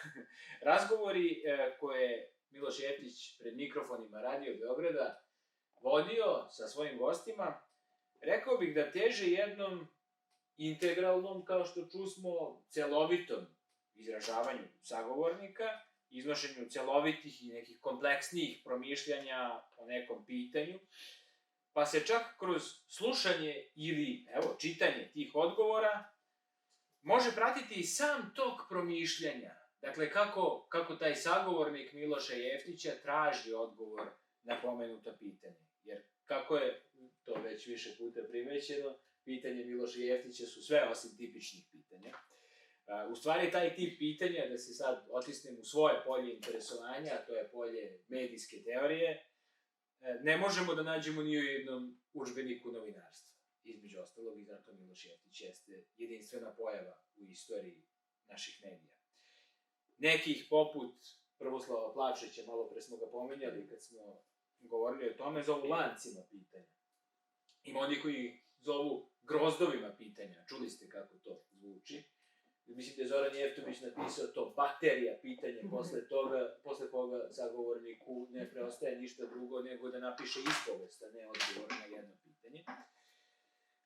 Razgovori koje Miloš Jeftić pred mikrofonima Radio Beograda vodio sa svojim gostima, rekao bih da teže jednom integralnom, kao što čusmo, celovitom izražavanju sagovornika, iznošenju celovitih i nekih kompleksnijih promišljanja o nekom pitanju, pa se čak kroz slušanje ili, evo, čitanje tih odgovora može pratiti i sam tok promišljanja. Dakle, kako taj sagovornik Miloša Jeftića traži odgovor na pomenuto pitanje. Jer, kako je to već više puta primećeno, pitanje Miloša Jeftića su sve osim tipičnih pitanja. U stvari, taj tip pitanja, da se sad otisnem u svoje polje interesovanja, a to je polje medijske teorije, ne možemo da nađemo ni u jednom udžbeniku novinarstva. Između ostalog, i zato Miloš Jeftić jeste jedinstvena pojava u istoriji naših medija. Nekih poput Prvoslava Plavšića, malo pre smo ga pomenjali kad smo govorili o tome, zovu lancima pitanja. Ima oni koji zovu grozdovima pitanja, čuli ste kako to zvuči. Mislim da je Zoran Jeftović napisao to baterija pitanja, posle koga sagovorniku ne preostaje ništa drugo nego da napiše ispovest, a ne odgovor na jedno pitanje.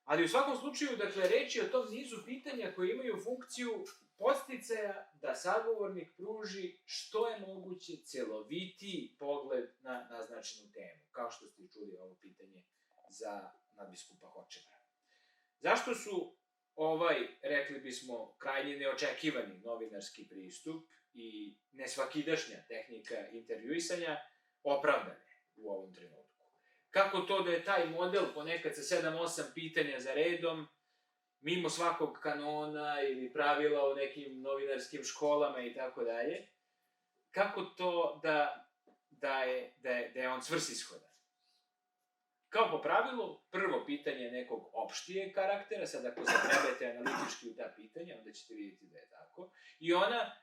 Ali u svakom slučaju, dakle, reč je o tom nizu pitanja koje imaju funkciju podsticaja da sagovornik pruži što je moguće celovitiji pogled na naznačenu temu, kao što ste čuli ovo pitanje za nadbiskupa Hočevara. Zašto su rekli bismo, krajnje neočekivani novinarski pristup i nesvakidašnja tehnika intervjuisanja opravdane u ovom trenutku? Kako to da je taj model ponekad sa 7-8 pitanja za redom, mimo svakog kanona ili pravila u nekim novinarskim školama i tako dalje, kako to da je on svrsishodan? Kao po pravilu, prvo pitanje je nekog opštijeg karaktera, sad ako se trebate analitički u ta pitanja, onda ćete vidjeti da je tako,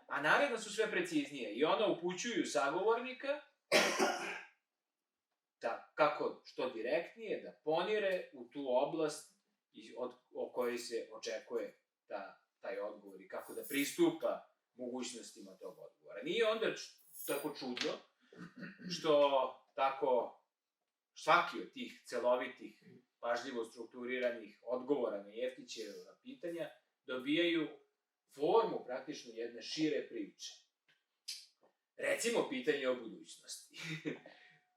a naredno su sve preciznije, i ona upućuju sagovornika da kako što direktnije da ponire u tu oblast o kojoj se očekuje taj odgovor i kako da pristupa mogućnostima tog odgovora. Nije onda tako čudno što tako svaki od tih celovitih, pažljivo strukturiranih odgovora na Jeftićeva pitanja dobijaju formu praktično jedne šire priče. recimo pitanje o budućnosti.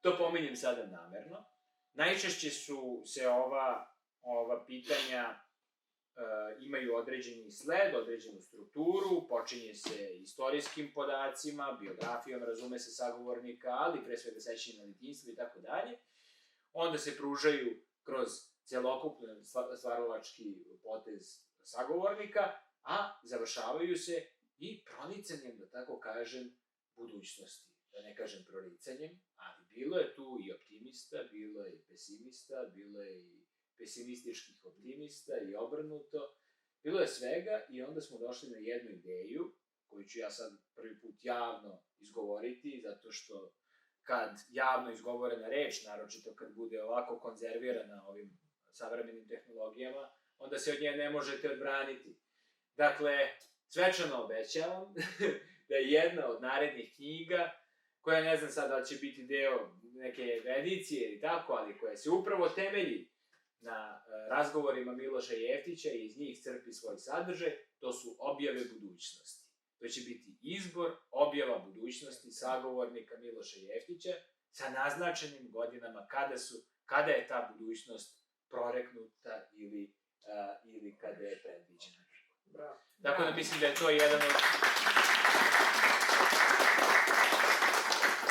To pominjem sada namerno. Najčešće su se ova pitanja imaju određeni sled, određenu strukturu, počinje se istorijskim podacima, biografijom, razume se, sagovornika, ali pre svega sećanje na detinjstvo i tako dalje. Onda se pružaju kroz celokupan stvaralački potez sagovornika, a završavaju se i pronicanjem, da tako kažem, budućnosti. Da ne kažem proricanjem, ali bilo je tu i optimista, bilo je i pesimista, bilo je i pesimističkih optimista i obrnuto. Bilo je svega i onda smo došli na jednu ideju, koju ću ja sad prvi put javno izgovoriti, zato što kad javno izgovorena reč, naročito kad bude ovako konzervirana ovim savremenim tehnologijama, onda se od nje ne možete odbraniti. Dakle, svečano obećavam da je jedna od narednih knjiga, koja ne znam sad da će biti deo neke edicije ili tako, ali koja se upravo temelji na razgovorima Miloša Jeftića i iz njih crpi svoj sadržaj, to su objave budućnosti. To će biti izbor objava budućnosti sagovornika Miloša Jeftića sa naznačenim godinama kada je ta budućnost proreknuta ili kada je predviđena. Tako da mislim da je to jedan od...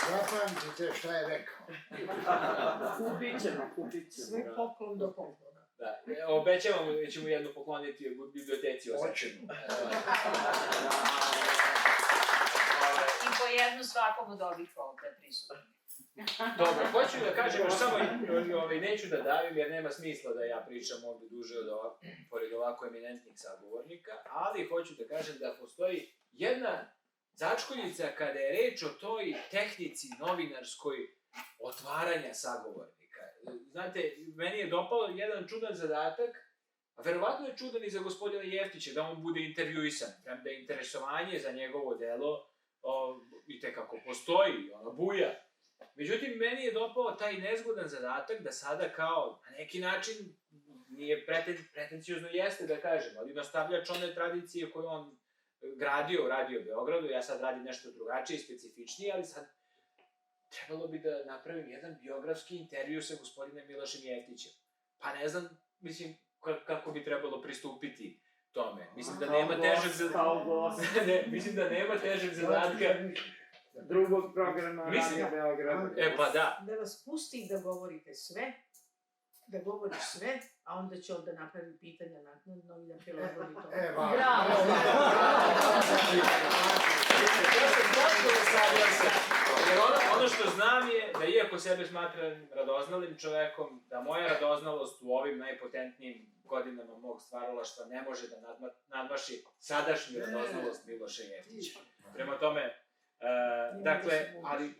Zapamtite šta je rekao. Kupit ćemo. Sve poklon do poklona. Da, obećavam da ćemo jednu pokloniti u biblioteci Osečinu. I po jednu svakom od ovih ovde prisutnih. Dobro, hoću da kažem, još samo neću da davim jer nema smisla da ja pričam ovde duže pored ovako eminentnih sagovornika, ali hoću da kažem da postoji jedna začkoljica kada je reč o toj tehnici novinarskoj otvaranja sagovornika. Znate, meni je dopao jedan čudan zadatak, a verovatno je čudan i za gospodina Jeftića, da on bude intervjuisan, da je interesovanje za njegovo delo i tekako postoji, ono buja. Međutim, meni je dopao taj nezgodan zadatak da sada kao, na neki način, nije pretenciozno jeste da kažem, ali nastavljač one tradicije koje on gradio u Radio Beogradu, ja sad radim nešto drugačije i specifičnije, ali sad trebalo bi da napravim jedan biografski intervju sa gospodinem Milošem Jeftićem. Pa ne znam, mislim, kako bi trebalo pristupiti tome. Mislim da nema težeg zadatka. Mislim da nema težeg zadatka. Drugog programa Radio Beogradu. Pa da. Da vas pusti da govorite sve, da govoriš sve, a onda će ovdje napraviti pitanja naknadno i da prilagodi to. Bravo! Ja sam potpuno saglasan. Jer ono što znam je da iako sebe smatram radoznalim čovekom, da moja radoznalost u ovim najpotentnijim godinama mog stvaralaštva ne može da nadmaši sadašnju radoznalost Miloša Jeftića. Prema tome, dakle, ali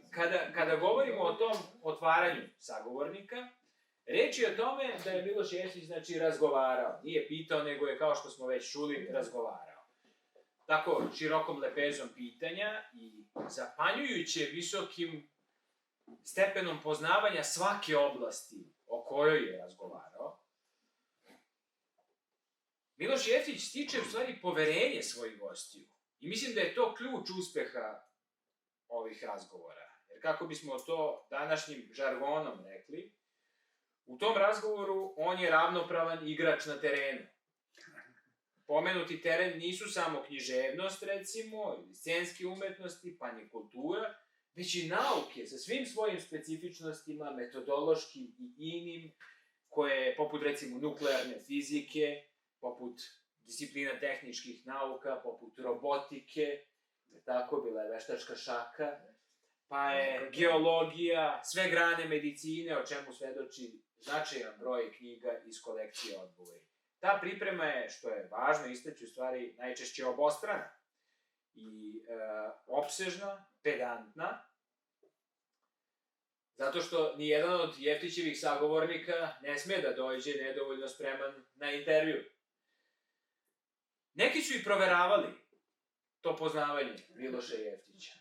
kada govorimo o tom otvaranju sagovornika, reč je o tome da je Miloš Jeftić, znači, razgovarao. Nije pitao, nego je, kao što smo već čuli, razgovarao. Tako, širokom lepezom pitanja i zapanjujuće visokim stepenom poznavanja svake oblasti o kojoj je razgovarao, Miloš Jeftić stiče, u stvari, poverenje svojih gostiju. I mislim da je to ključ uspeha ovih razgovora. Jer kako bismo to današnjim žargonom rekli, u tom razgovoru on je ravnopravan igrač na terenu. Pomenuti teren nisu samo književnost, recimo, ili scenske umetnosti, pa ni kultura, već i nauke sa svim svojim specifičnostima, metodološkim i inim, koje, poput, recimo, nuklearne fizike, poput disciplina tehničkih nauka, poput robotike, tako, bila je veštačka šaka, pa je geologija, sve grane medicine, o čemu svedoči značajan broj knjiga iz kolekcije odgovori. Ta priprema je, što je važno istaći, u stvari najčešće obostrana i opsežna, pedantna, zato što nijedan od Jeftićevih sagovornika ne sme da dođe nedovoljno spreman na intervju. Neki su i proveravali to poznavanje Miloša Jeftića.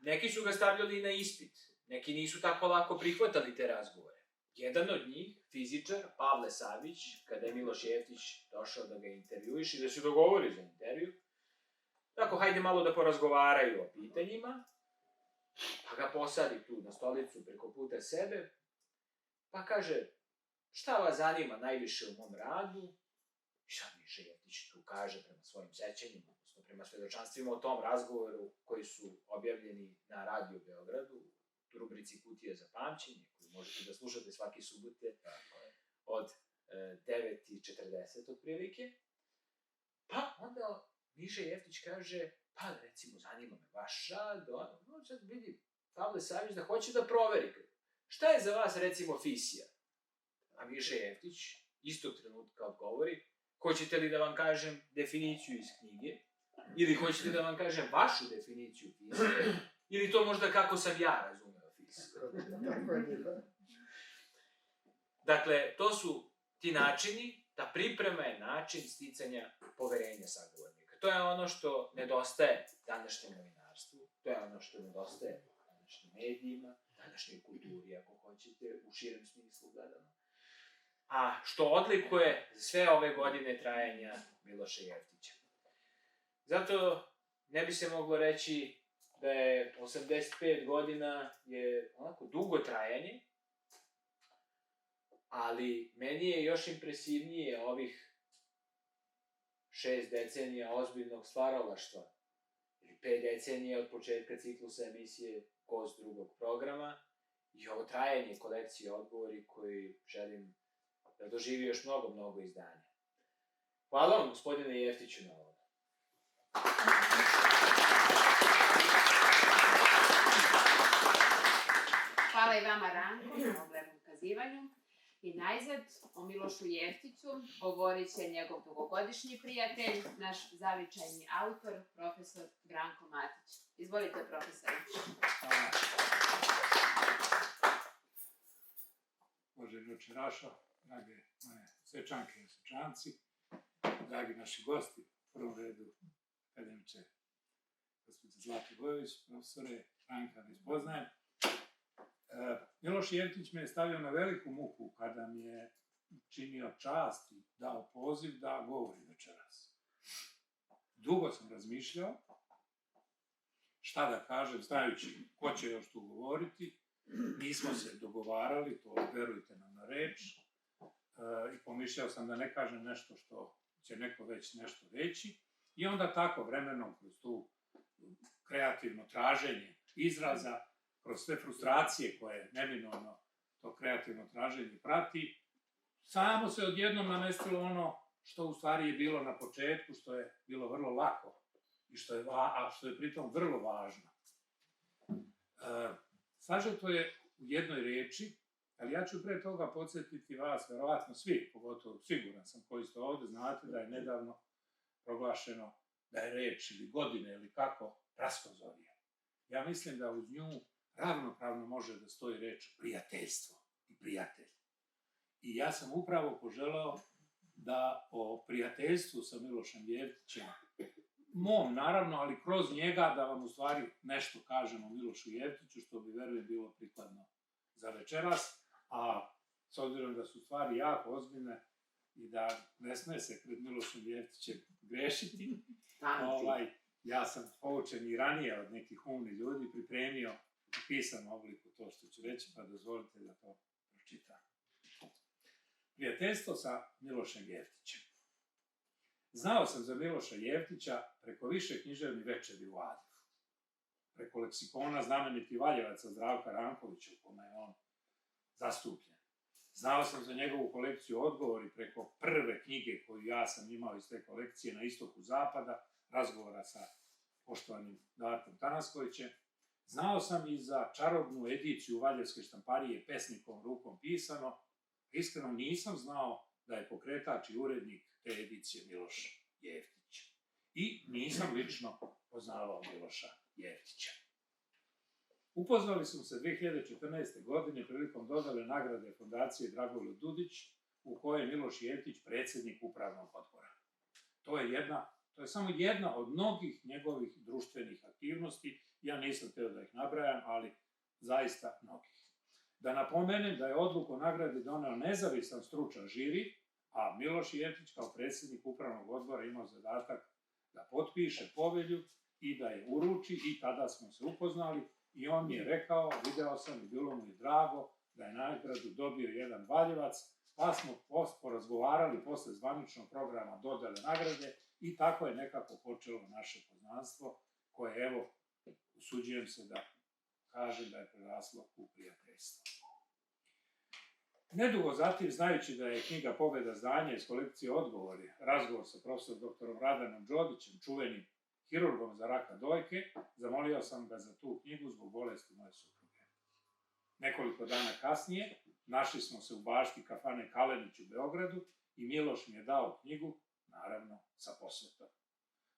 Neki su ga stavljali na ispit, neki nisu tako lako prihvatali te razgovore. Jedan od njih, fizičar, Pavle Savić, kada je Miloš Jeftić došao da ga intervjuiš i da se dogovori za intervju, Tako, hajde malo da porazgovaraju o pitanjima, pa ga posadi tu na stolicu preko puta sebe, pa kaže, šta vas zanima najviše u mom radu? I sad Miša Jeftić tu kaže prema svojim sećanjima, odnosno prema svedočanstvima o tom razgovoru koji su objavljeni na Radio Beogradu, u rubrici Kutija za pamćenje, koju možete da slušate svaki subote od 9:40 otprilike. Pa onda Miša Jeftić kaže, pa recimo zanima me vaš rad, no sad vidi Pavle Savić da hoće da proveri. Šta je za vas recimo fisija? A Miša Jeftić istog trenutka odgovori, hoćete li da vam kažem definiciju iz knjige? Ili hoćete da vam kažem vašu definiciju fisije? Ili to možda kako sam ja razumeo fisiju? Dakle, to su ti načini, ta priprema je način sticanja poverenja sagovornika. To je ono što nedostaje današnjem novinarstvu, to je ono što nedostaje današnjim medijima, današnjoj kulturi, ako hoćete, u širem smislu gledano. A što odlikuje sve ove godine trajanja Miloša Jeftića. Zato ne bi se moglo reći da je 85 godina je onako dugo trajanje, ali meni je još impresivnije ovih 6 decenija ozbiljnog stvaralaštva, ili 5 decenija od početka ciklusa emisije Gost drugog programa, i ovo trajanje kolekcije odgovori koji želim da doživi još mnogo izdanja. Hvala vam, gospodine Jeftiću, na ovo. Hvala i vama, Ranko, na ovom lepom kazivanju. I najzad, o Milošu Jeftiću govorit će njegov dugogodišnji prijatelj, naš zavičajni autor, profesor Branko Matić. Izvolite, profesore. Uvaženi oče Rašo, drage moje svečanke i svečanci, dragi naši gosti, u prvom redu akademiče gospođe Zlate Bojović, profesore, Franka ne spoznajem. Miloš Jeftić me je stavio na veliku muku kada mi je činio čast i dao poziv da govori večeras. Dugo sam razmišljao šta da kažem, znajući ko će još tu govoriti. Nismo se dogovarali, to verujte nam na reč. I pomišljao sam da ne kažem nešto što će neko već nešto reći. I onda tako vremenom, kroz tu kreativno traženje izraza, kroz sve frustracije koje neminovno to kreativno traženje prati, samo se odjednom namestilo ono što u stvari je bilo na početku, što je bilo vrlo lako i što je pritom vrlo važno. Sažeto je u jednoj reči, ali ja ću pre toga podsjetiti vas, verovatno svi, pogotovo siguran sam koji ste ovde, znate da je nedavno proglašeno da je reč ili godine ili kako raskozorje. Ja mislim da uz nju ravnopravno može da stoji reč prijateljstvo i prijatelj. I ja sam upravo poželeo da o prijateljstvu sa Milošem Jeftićem, mom naravno, ali kroz njega da vam u stvari nešto kažem o Milošu Jeftiću, što bi verujem bilo prikladno za večeras, a s obzirom da su stvari jako ozbiljne i da ne sme se pred Milošem Jeftićem grešiti, ja sam poučen i ranije od nekih umnih ljudi pripremio u pisanom obliku to što ću reći, pa dozvolite da to pročitam. Prijateljstvo sa Milošem Jeftićem. Znao sam za Miloša Jeftića preko više književnih večeri u Adru. Preko leksikona znameniti Valjevaca Zdravka Rankovića, u kome je on zastupljen. Znao sam za njegovu kolekciju odgovori preko prve knjige koju ja sam imao iz te kolekcije Na istoku zapada, razgovora sa poštovanim Darkom Tanaskovićem. Znao sam i za čarobnu ediciju Valjevske štamparije Pesnikovom rukom pisano. Iskreno nisam znao da je pokretač i urednik te edicije Miloš Jeftić. I nisam lično poznavao Miloša Jeftića. Upoznali smo se 2014. godine prilikom dodele nagrade fondacije Dragoljub Dudić, u kojoj je Miloš Jeftić predsjednik upravnog odbora. To je samo jedna od mnogih njegovih društvenih aktivnosti. Ja nisam htio da ih nabrajam, ali zaista mnogih. Da napomenem da je odluku o nagradi doneo nezavisan stručan žiri, a Miloš Jeftić kao predsjednik upravnog odbora imao zadatak da potpiše povelju i da je uruči i tada smo se upoznali i on mi je rekao, video sam i bilo mu je drago da je nagradu dobio jedan Valjevac, pa smo porazgovarali posle zvaničnog programa dodele nagrade i tako je nekako počelo naše poznanstvo koje, evo, usuđujem se da kažem da je preraslo u prijateljstvo. Nedugo zatim, znajući da je knjiga Pobeda zdanja iz kolekcije Odgovori, razgovor sa profesorom doktorom Radanom Đodićem, čuvenim hirurgom za raka dojke, zamolio sam ga za tu knjigu zbog bolesti moje supruge. Nekoliko dana kasnije našli smo se u bašti kafane Kalenić u Beogradu i Miloš mi je dao knjigu, naravno sa posvetom.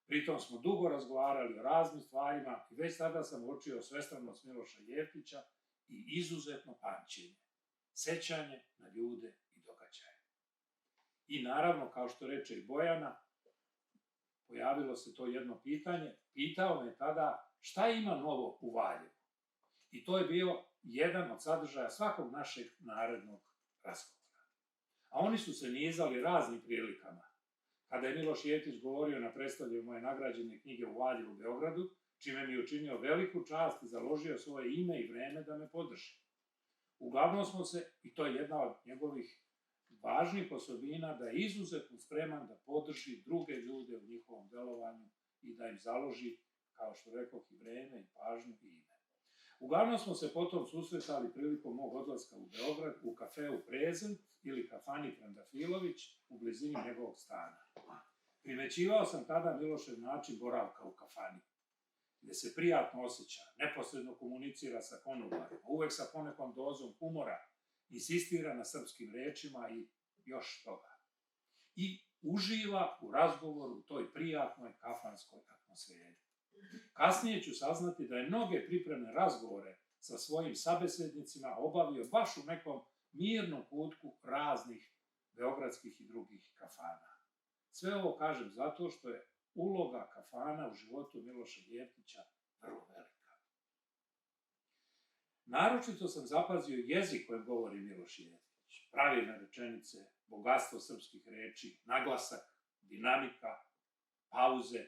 Pritom smo dugo razgovarali o raznim stvarima i već tada sam uočio svestranost Miloša Jeftića i izuzetno pamćenje, sećanje na ljude i događaje. I naravno, kao što reče i Bojana, pojavilo se to jedno pitanje, pitao me tada šta ima novo u Valjevu. I to je bio jedan od sadržaja svakog našeg narednog razgovora. A oni su se nizali raznim prilikama. Kada je Miloš Jeftić govorio na predstavljanju moje nagrađene knjige u Valjevu u Beogradu, čime mi je učinio veliku čast i založio svoje ime i vreme da me podrži. Uglavnom smo se, i to je jedna od njegovih važnih osobina, da je izuzetno spreman da podrži druge ljude u njihovom delovanju i da im založi, kao što rekoh, i vreme, i pažnju, i ime. Uglavnom smo se potom susretali prilikom mog odlaska u Beograd u kafeu Prezent ili kafani Trandafilović u blizini njegovog stana. Primećivao sam tada Milošev način boravka u kafani, gde se prijatno osjeća, neposredno komunicira sa konobarima, uvek sa ponekom dozom humora, insistira na srpskim rečima i još toga. I uživa u razgovoru u toj prijatnoj kafanskoj atmosferi. Kasnije ću saznati da je mnoge pripremne razgovore sa svojim sabesednicima obavio baš u nekom mirnom kutku raznih beogradskih i drugih kafana. Sve ovo kažem zato što je uloga kafana u životu Miloša Jeftića vrlo velika. Naročito sam zapazio jezik kojim govori Miloš Jeftić. Pravilne rečenice, bogatstvo srpskih reči, naglasak, dinamika, pauze.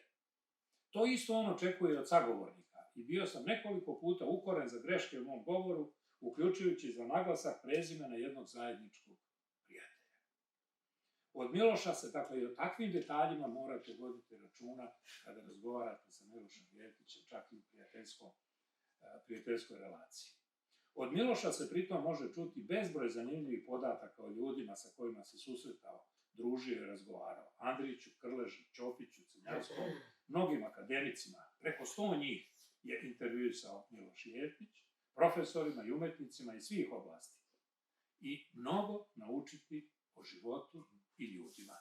To isto on očekuje od sagovornika i bio sam nekoliko puta ukoren za greške u mom govoru, uključujući za naglasak prezimena jednog zajedničkog prijatelja. Od Miloša se, dakle, i o takvim detaljima morate voditi računa kada razgovarate sa Milošem Jeftićem, čak i u prijateljskoj relaciji. Od Miloša se pritom može čuti bezbroj zanimljivih podataka o ljudima sa kojima se susretao, družio i razgovarao. Andriću, Krleži, Ćopiću, Crnjavskom, mnogim akademicima, preko 100 njih je intervjuisao Miloš Jeftić, profesorima i umetnicima iz svih oblasti. I mnogo naučiti o životu i ljudima.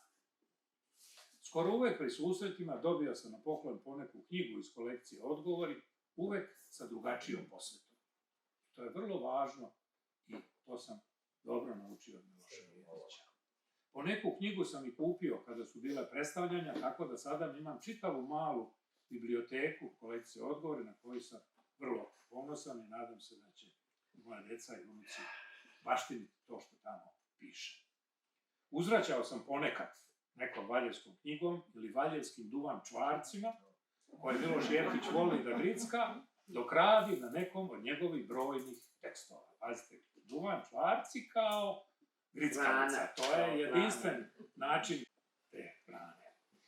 Skoro uvek pri susretima dobio sam na poklon poneku knjigu iz kolekcije Odgovori, uvek sa drugačijom posvetom. To je vrlo važno i to sam dobro naučio od Miloša Jeftića. Po neku knjigu sam i kupio kada su bile predstavljanja, tako da sada imam čitavu malu biblioteku kolekcije Odgovori na koju sam vrlo ponosan i nadam se da će moja deca i unuci baštiniti to što tamo piše. Uzvraćao sam ponekad nekom valjevskom knjigom ili valjevskim duvan čvarcima, koje Miloš Jeftić voli da gricka, dok radi na nekom od njegovih brojnih tekstova. Pazite, duvan čvarci kao grickavica. To je jedinstven način te hrane.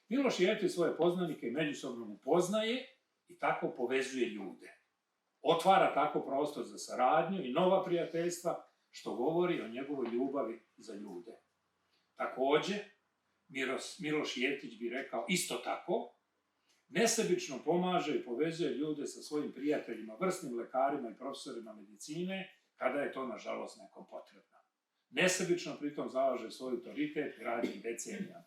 Miloš Jeftić svoje poznanike međusobno upoznaje i tako povezuje ljude. Otvara tako prostor za saradnju i nova prijateljstva, što govori o njegovoj ljubavi za ljude. Takođe, Miloš Jeftić bi rekao isto tako, nesebično pomaže i povezuje ljude sa svojim prijateljima, vrsnim lekarima i profesorima medicine, kada je to, nažalost, nekom potrebno. Nesebično pritom zalaže svoj autoritet i radi decenijama.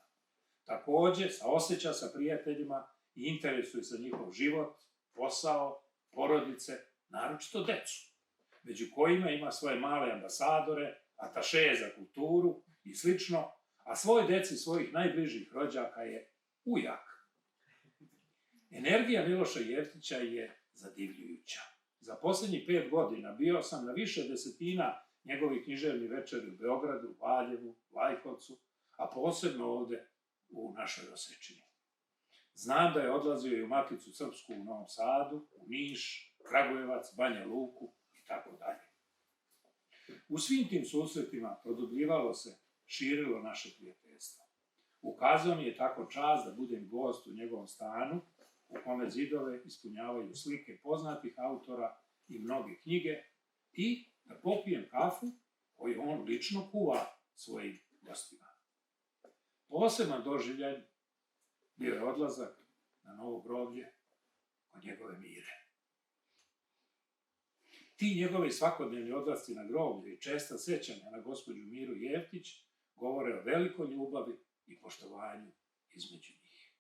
Takođe, saoseća sa prijateljima i interesuje za njihov život, posao, porodice, naročito decu, među kojima ima svoje male ambasadore, atašeje za kulturu i slično, a svoj deci svojih najbližih rođaka je ujak. Energija Miloša Jeftića je zadivljujuća. Za poslednjih 5 godina bio sam na više desetina njegovih književnih večeri u Beogradu, Valjevu, Lajkovcu, a posebno ovde u našoj Osečini. Znam da je odlazio i u Maticu Srpsku u Novom Sadu, u Niš, Kragujevac, Banja Luku i tako dalje. U svim tim susretima produbljivalo se, širilo naše prijateljstvo. Ukazao mi je tako čast da budem gost u njegovom stanu, u kome zidove ispunjavaju slike poznatih autora i mnoge knjige, i da popijem kafu koju on lično kuva svojim gostima. Poseban doživljaj bio je odlazak na Novo groblje kod njegove Mire. Ti njegovi svakodnevni odlasci na groblje i česta sećanja na gospođu Miru Jeftić govore o velikoj ljubavi i poštovanju između njih.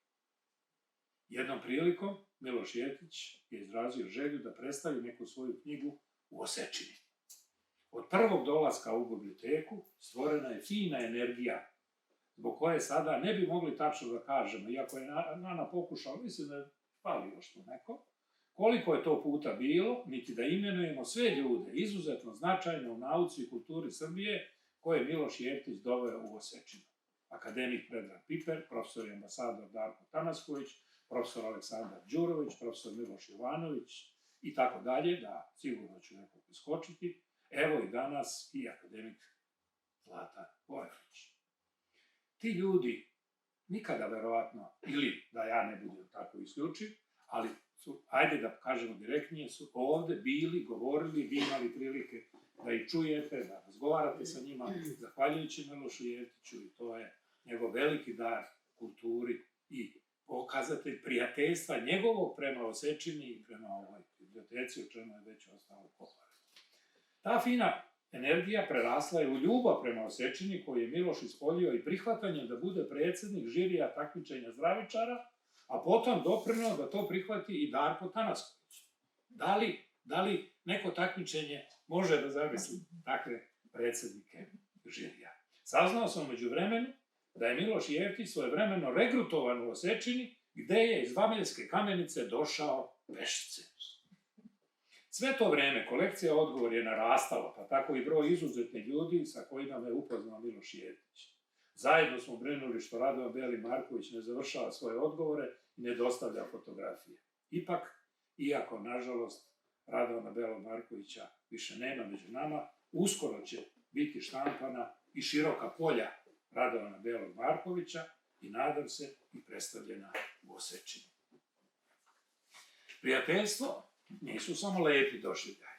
Jednom prilikom Miloš Jeftić je izrazio želju da predstavi neku svoju knjigu u Osečini. Od prvog dolaska u biblioteku stvorena je fina energija, zbog koje sada ne bi mogli tačno da kažemo, iako je Nana pokušala, mislim da je fali još tu neko, koliko je to puta bilo, niti da imenujemo sve ljude izuzetno značajne u nauci i kulturi Srbije koje je Miloš Jeftić doveo u Osečinu. Akademik Predrag Piper, profesor i ambasador Darko Tanasković, profesor Aleksandar Đurović, profesor Miloš Jovanović i tako dalje, da sigurno ću nekog iskočiti. Evo i danas i akademik Zlata Bojović. Ti ljudi nikada verovatno, ili da ja ne budem tako isključiv, ali su, ajde da kažemo direktnije, su ovde bili, govorili, vi imali prilike da ih čujete, da razgovarate sa njima, zahvaljujući Milošu Jeftiću, i to je njegov veliki dar kulturi i pokazatelj prijateljstva njegovog prema Osečini i prema ovoj biblioteci, o čemu je već ostalo govoreno. Ta fina energija prerasla je u ljubav prema Osečini, koju je Miloš ispoljio i prihvatanjem da bude predsjednik žirija takmičenja zdravičara, a potom doprineo da to prihvati i Darko Tanasković. Da li neko takmičenje može da zamisli takve predsjednike žirija? Saznao sam među vremenu da je Miloš Jeftić svojevremeno regrutovan u Osečini, gde je iz Vameljske Kamenice došao pešice. Sve to vreme kolekcija Odgovor je narastala, pa tako i broj izuzetnih ljudi sa kojima me upoznao Miloš Jeftić. Zajedno smo brinuli što Radovan Beli Marković ne završava svoje odgovore i ne dostavlja fotografije. Ipak, iako, nažalost, Radovana Belog Markovića više nema među nama, uskoro će biti štampana i široka polja Radovana Belog Markovića i, nadam se, i predstavljena u Osečini. Prijateljstvo nisu samo lepi doživljaj.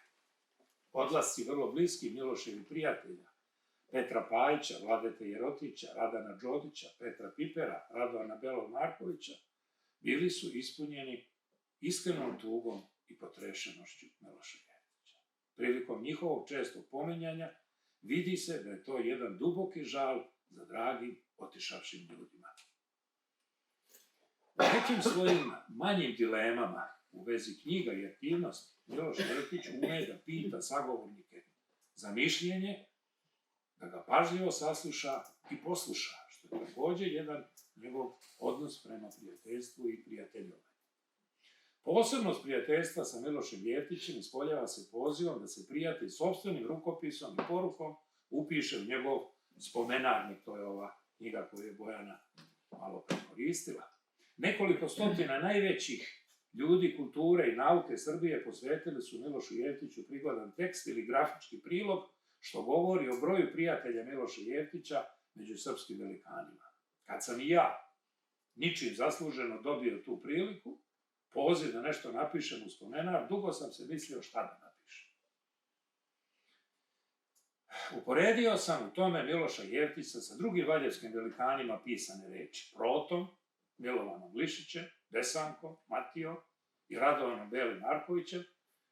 Odlasci vrlo bliski Miloševi prijatelja, Petra Pajića, Vladete Jerotića, Radana Đodića, Petra Pipera, Radovana Belog Markovića, bili su ispunjeni iskrenom tugom i potrešenošću Miloša Jeftića. Prilikom njihovog čestog pominjanja vidi se da je to jedan duboki žal za dragim otišavšim ljudima. U nekim svojim manjim dilemama u vezi knjiga i aktivnosti, Miloš Jeftić ume da pita sagovornike za mišljenje, da ga pažljivo sasluša i posluša, što je takođe jedan njegov odnos prema prijateljstvu i prijateljovanju. Posebnost prijateljstva sa Milošem Jeftićem ispoljava se pozivom da se prijatelj sopstvenim rukopisom i porukom upiše u njegov spomenarnik, to je ova knjiga koju je Bojana malo prekoristila. Nekoliko stotina najvećih ljudi kulture i nauke Srbije posvetili su Milošu Jeftiću prigodan tekst ili grafički prilog, što govori o broju prijatelja Miloša Jeftića među srpskim velikanima. Kad sam i ja, ničim zasluženo, dobio tu priliku, poziv da nešto napišem u spomenar, dugo sam se mislio šta da napišem. Uporedio sam u tome Miloša Jeftića sa drugim valjevskim velikanima pisane reči: Protom, Milovanom Glišićem, Desankom, Matijom i Radovanom Belim Markovićem,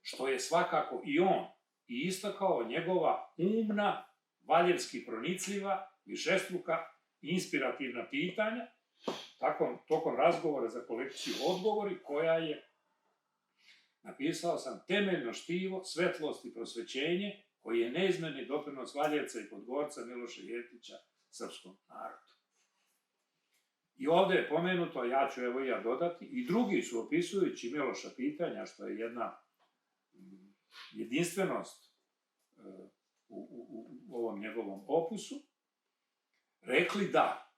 što je svakako i on i istakao njegova umna, valjevski pronicljiva, višestruka i inspirativna pitanja, tokom razgovora za kolekciju Odgovori, koja je, napisao sam, temeljno štivo, svetlost i prosvećenje, koji je neizmerni doprinos Valjevca i Podgorca Miloša Jeftića srpskom narodu. I ovde je pomenuto, a ja ću evo i ja dodati, i drugi su opisujući Miloša pitanja, što je jedna jedinstvenost u ovom njegovom opusu, rekli da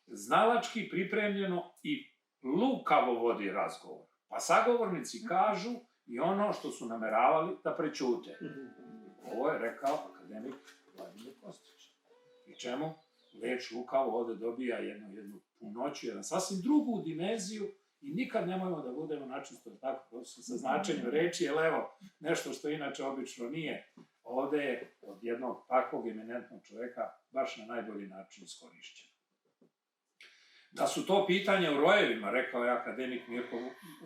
znalački pripremljeno i lukavo vodi razgovor. Pa sagovornici kažu i ono što su nameravali da prećute. Ovo je rekao akademik Vladimir Kostić. I čemu reč lukavo ovde dobija jednu punoću, jedan sasvim drugu dimenziju i nikad nemojmo da budemo načisto tako sa značenjem reči, jer evo, nešto što inače obično nije, ovde je od jednog takvog eminentnog čoveka baš na najbolji način iskorišćeno. Da su to pitanja u rojevima, rekao je akademik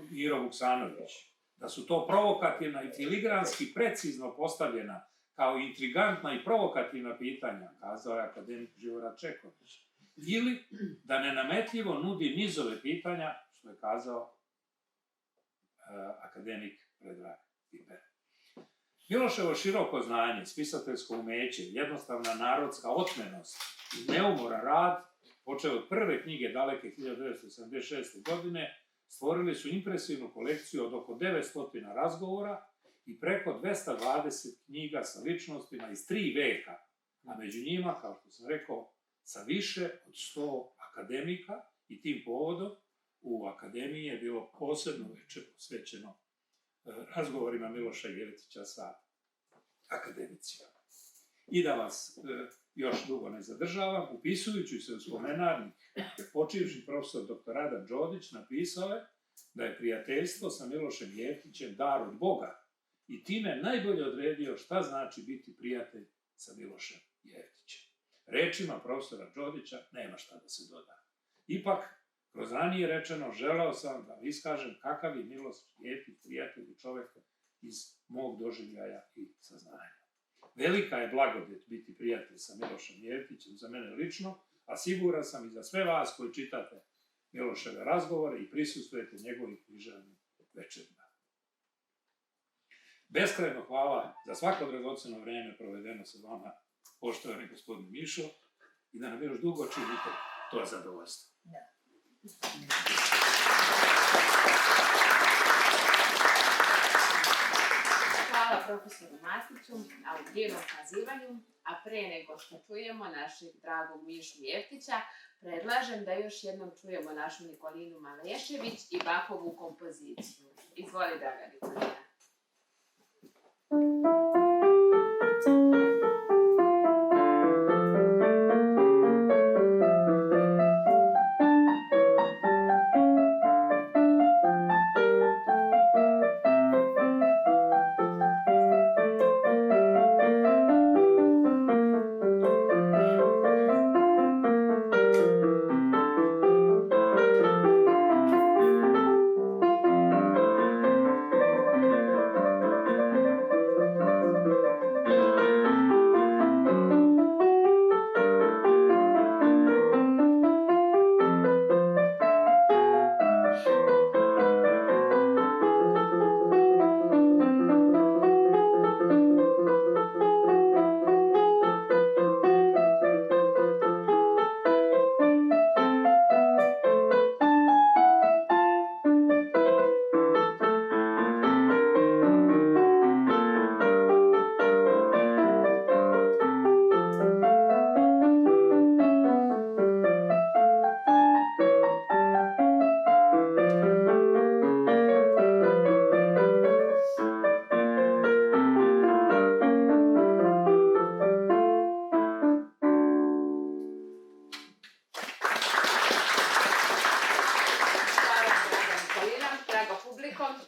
Miro Vuksanović, da su to provokativna i filigranski precizno postavljena kao intrigantna i provokativna pitanja, kazao je akademik Živorad Čeković, ili da nenametljivo nudi nizove pitanja, što je kazao akademik Predrag Piper. Miloševo široko znanje, spisateljsko umeće, jednostavna narodska otmenost i neumoran rad, počeo od prve knjige daleke 1976. godine, stvorili su impresivnu kolekciju od oko 900 razgovora i preko 220 knjiga sa ličnostima iz 3 veka, a među njima, kao što sam rekao, sa više od 100 akademika i tim povodom u akademiji je bilo posebno večer posvećeno razgovorima Miloša Jevtića sa akademicima. I da vas još dugo ne zadržavam, upisujući se u spomenarnik, počivši profesor dr. Adam Đodić napisao je da je prijateljstvo sa Milošem Jevtićem dar od Boga i time najbolje odredio šta znači biti prijatelj sa Milošem Jevtićem. Rečima profesora Đodića nema šta da se doda. Ipak, kroz ranije rečeno, želeo sam da iskažem kakav je Miloš Jevtić prijatelj i čovek iz mog doživljaja i saznanja. Velika je blagodet biti prijatelj sa Milošem Jevtićem za mene lično, a siguran sam i za sve vas koji čitate Miloševe razgovore i prisustvujete njegovim književnim večerima. Beskrajno hvala za svako dragoceno vreme provedeno sa vama, poštovani gospodine Mišo, i da nam još dugo činite to zadovoljstvo. Hvala profesoru Matiću na ovom divnom kazivanju, a pre nego što čujemo našeg dragog Mišu Jevtića, predlažem da još jednom čujemo našu Nikolinu Malešević i Bakovu kompoziciju. Izvoli, draga Nikolina.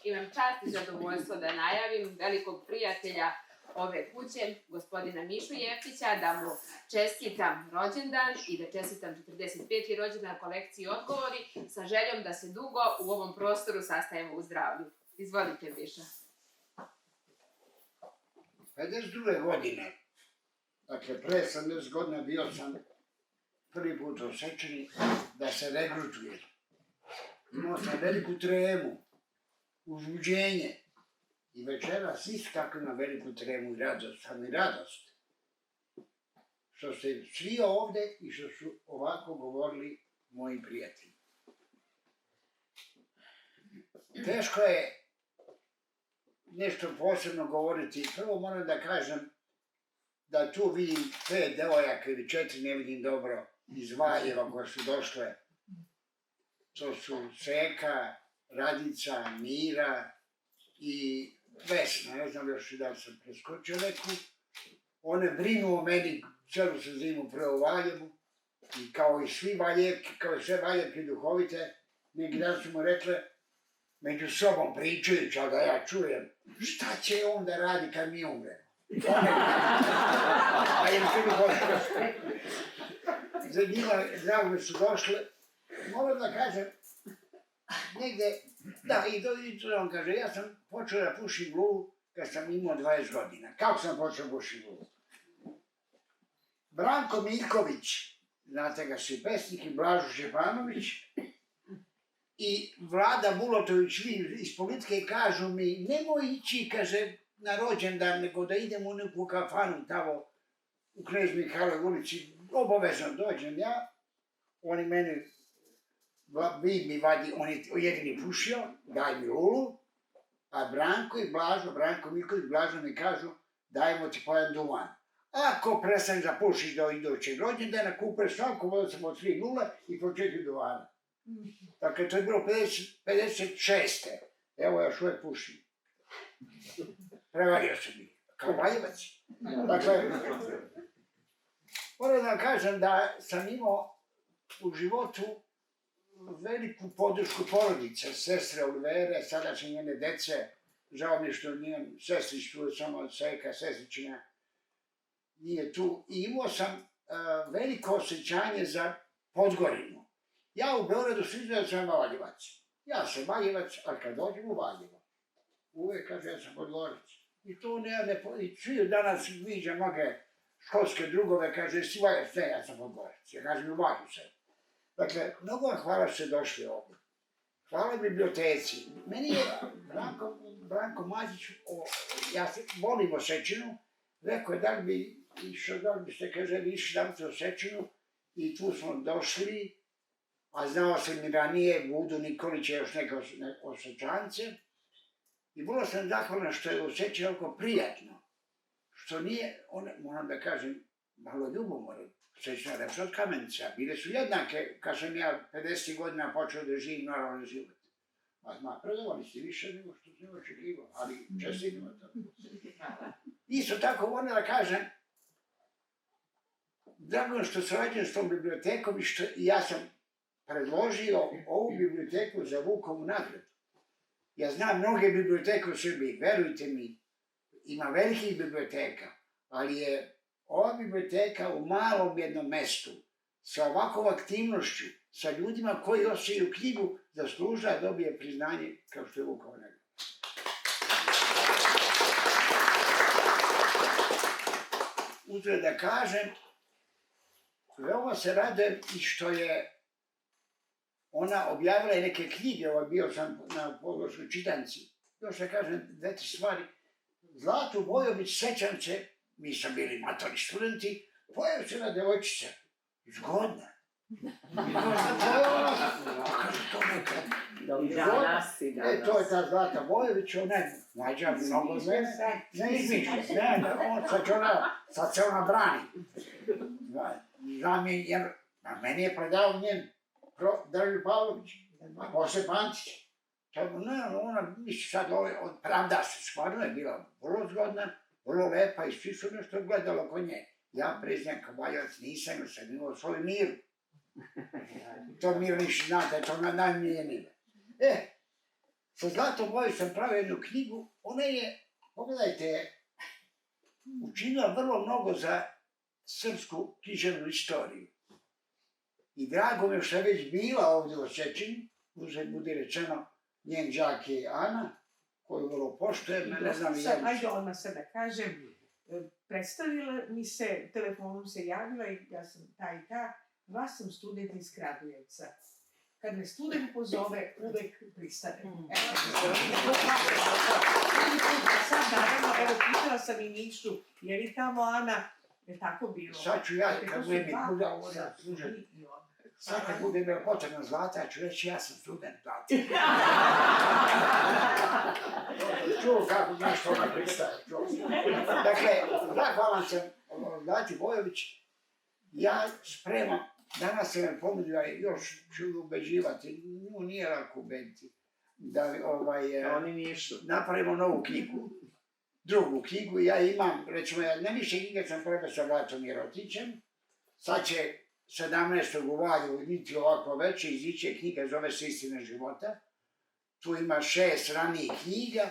Imam čast i zadovoljstvo da najavim velikog prijatelja ove kuće, gospodina Mišu Jevtića, da mu čestitam rođendan i da čestitam 45. rođendan kolekciji Odgovori sa željom da se dugo u ovom prostoru sastajemo u zdravlju. Izvolite, Miša. 52. godine, dakle pre 70 godina bio sam prvi put osečeni da se regrutujem. Imao sam veliku tremu, uzbuđenje i večeras isto tako na veliku tremu i radost. Što ste svi ovde i što su ovako govorili moji prijatelji. Teško je nešto posebno govoriti. Prvo moram da kažem da tu vidim 5 devojaka ili 4, ne vidim dobro, iz Valjeva koje su došle To su Seka, Radica, Mira i Vesna. Ne znam još da li sam preskočio neku. One brinu o meni cijelu su zimu pre u Valjevu. I kao i svi valjevki, kao i sve valjevke duhovite, neki dan su mu rekle, među sobom pričajući, a da ja čujem, šta će on da radi kad mi umremo? Valjevke duhovite. Za njima, drago mi su došle. Moram da kažem, negde, da, i to on kaže, ja sam počeo da pušim lulu kad sam imao 20 godina. Kako sam počeo pušim lulu? Branko Miljković, znate ga svi pesnik, i Blažo Šćepanović, i Vlada Bulotović, vi iz politike kažu mi, nemoj ići, kaže, na rođendan, nego da idemo u neku kafanu tamo u Knez Mihajloj ulici, obavezno dođem ja, oni meni, vid mi vadi, on je jedini pušio, daj mi lulu, a Branko i Blažo, Branko Miljković, Blažo mi kažu, dajmo ti po jedan duvan. Ako prestaneš da pušiš do idućeg rođendana, kupeš svako vodu sam od 3 nule i po 4 duvana. Dakle, to je bilo 56. Evo, još uvijek pušim. Prevario sam ih, kao Valjevac. Dakle, moram da kažem da sam imao u životu veliku podršku porodice, sestre Olivere, sadašnje njene dece, žao mi što njen sestrić tu, samo Seka, sestričina, nije tu. I imao sam veliko osjećanje za Podgorinu. Ja u Beogradu svi znaju da sam Valjevac. Ja sam Valjevac, ali kad dođem u Valjevo, uvijek kaže ja sam Podgorac. I to i svi danas viđa mnoge školske drugove, kaže, si Valjevac, ne, ja sam Podgorac. Ja kažem, u Valju se. Dakle, mnogo vam hvala što ste došli ovdje. Hvala biblioteci. Meni je Branko Mazić, ja volim Osečinu, rekao je da li bi išao, da li biste, kaže, išli da u Osečinu i tu smo došli, a znao sam i ranije Vudu Nikolića još neke Osečance i vrlo sam zahvalan što je Osečina oko prijatno, što nije, moram da kažem, malo ljubomore, Osečina lepša od Kamenica, bile su jednake kad sam ja 50 godina počeo da živim normalni život. A napredovali ste više nego što sam očekivao, ali čestitimo to. Isto tako moram da kažem, drago što sam rađen s tom bibliotekom i ja sam predložio ovu biblioteku za Vukovu nagradu. Ja znam mnoge biblioteke u Srbiji, verujte mi, ima velikih biblioteka, ali je ova biblioteka u malom jednom mestu, sa ovakvom aktivnošću, sa ljudima koji osjećaju knjigu, zasluža da dobije priznanje kao što je Vukova nagrada. Uzgled da kažem, veoma se radujem i što je ona objavila i neke knjige, bio sam na Podgorskoj čitanci. Još da kažem 2-3 stvari. Zlatu Bojović, sećam se, mi sam bili matori studenti, pojavi se na devojčica, zgodna. To je ta Zlata Bojović, ona je mlađa mnogo od mene, ne izmišljam, sad se ona brani. Znam je, jer meni je predao njen Dražen Pavlović, a posle Pančić. Ona, misli sad, pravda se, stvarno je bila vrlo zgodna, vrlo lepa i svi su nešto gledalo oko nje. Ja priznam, kao Valjevac nisam, jer sam imao svoju miru. To mir više znate, to najmije nije. Sa Zlatom Bojović sam pravio jednu knjigu, ona je, pogledajte, učinila vrlo mnogo za srpsku književnu istoriju. I drago mi je što je već bila ovdje u Osečini, uzet bude rečeno, njen đak je Ana, koju vrlo poštujem, ne znam i ja. Ajde odmah sad da kažem, predstavila mi se, telefonom se javila i ja sam ta i ta, vas sam student iz Kragujevca. Kad me student pozove, uvek pristane. Sad naravno, evo, pitala sam i Nišu, je li tamo Ana, je tako bilo? Sad ću ja, kad budem mi služati. Sad kad bude me potrebno Zlata, ja ću reći ja sam student Zlata. Čuo kako nešto ona pristaje. Dakle, zahvalan sam Zlati Bojović. Ja spremam danas se me ponudila, još ću ubeđivati, nju nije lako ubediti, da Oni nisu. napravimo novu knjigu, drugu knjigu. Ja imam, recimo, ja najviše knjige sam prebe sa Vlatom Mirotićem, sad će 17. u Valju biti ovako veće, iziće knjiga, zove se Istina života. Tu ima 6 ranijih knjiga,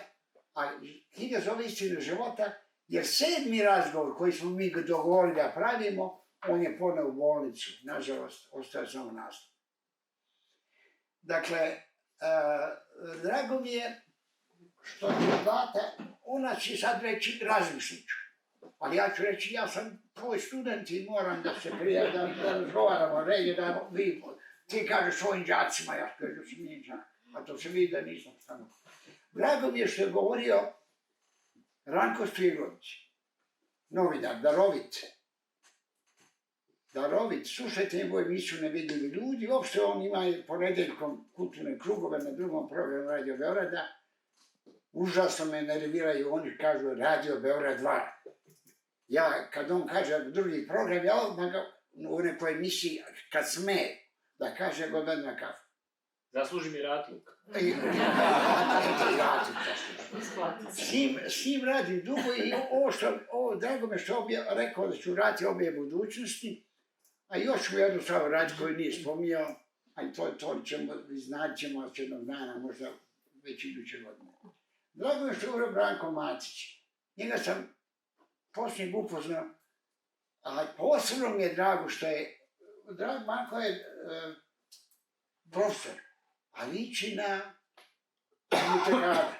a knjiga zove Istina života, jer 7. razgovor koji smo mi dogovorili da pravimo, on je poneo u bolnicu. Nažalost, ostaje samo naslov. Dakle, drago mi je što će Zlata, ona će sad reći razmišljat ću. Ali ja ću reći, ja sam tvoj student i moram da se prije, da razgovaramo, regije, da vi, ti kažeš svojim đacima, ja kažem da sam nije đak, a to se vidi da nisam stano. Drago mi je što je govorio Ranko Stviglović, novinar, darovit, slušajte njegovu emisiju Nevidljivi ljudi, uopšte on ima ponedeljkom kulturne krugove na drugom programu Radio Beograda, užasno me nerviraju, oni kažu Radio Beograd 2. Ja, kad on kaže drugi program, ja odmah ga u nekoj emisiji, kad sme, da kaže ga odvedem na kafu. Zasluži mi ratluk. S njim radim dugo i drago me što rekao da ću raditi obje budućnosti, a još mu jednu stvar raditi koju nije spomnio, a to ćemo, znat ćemo jednog dana, možda već iduće godine. Drago me što je uvijek Branko Matić. Njega sam posljednjeg upoznao, a posebno mi je drago što je, Branko je profesor, a liči na bibliotekara.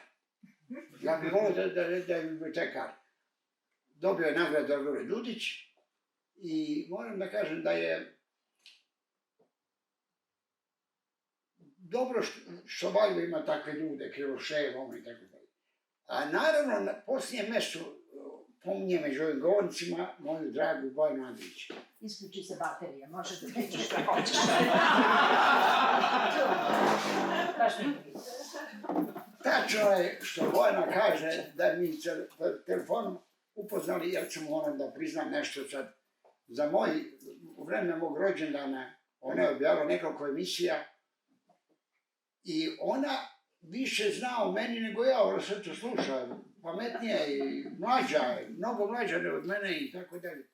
Ja bih volio da je bibliotekar. Dobio je nagradu Dragore Ljudić i moram da kažem da je dobro što Valjevo ima takve ljude, Krivošev, i tako dalje. A naravno, na posljednjem mjestu pominje među ovim govornicima moju dragu Bojanu Andrić. Isključi se baterija, možeš da pričaš što hoćeš. Baš mi je. Tačno je što Bojana kaže da mi se telefonom upoznali, jer ću moram da priznam nešto sad. Za u vremena mog rođendana, ona je objavila nekoliko emisija i ona više zna o meni nego ja, ona sve to sluša, pametnija i mlađa, mnogo mlađa od mene i tako dalje.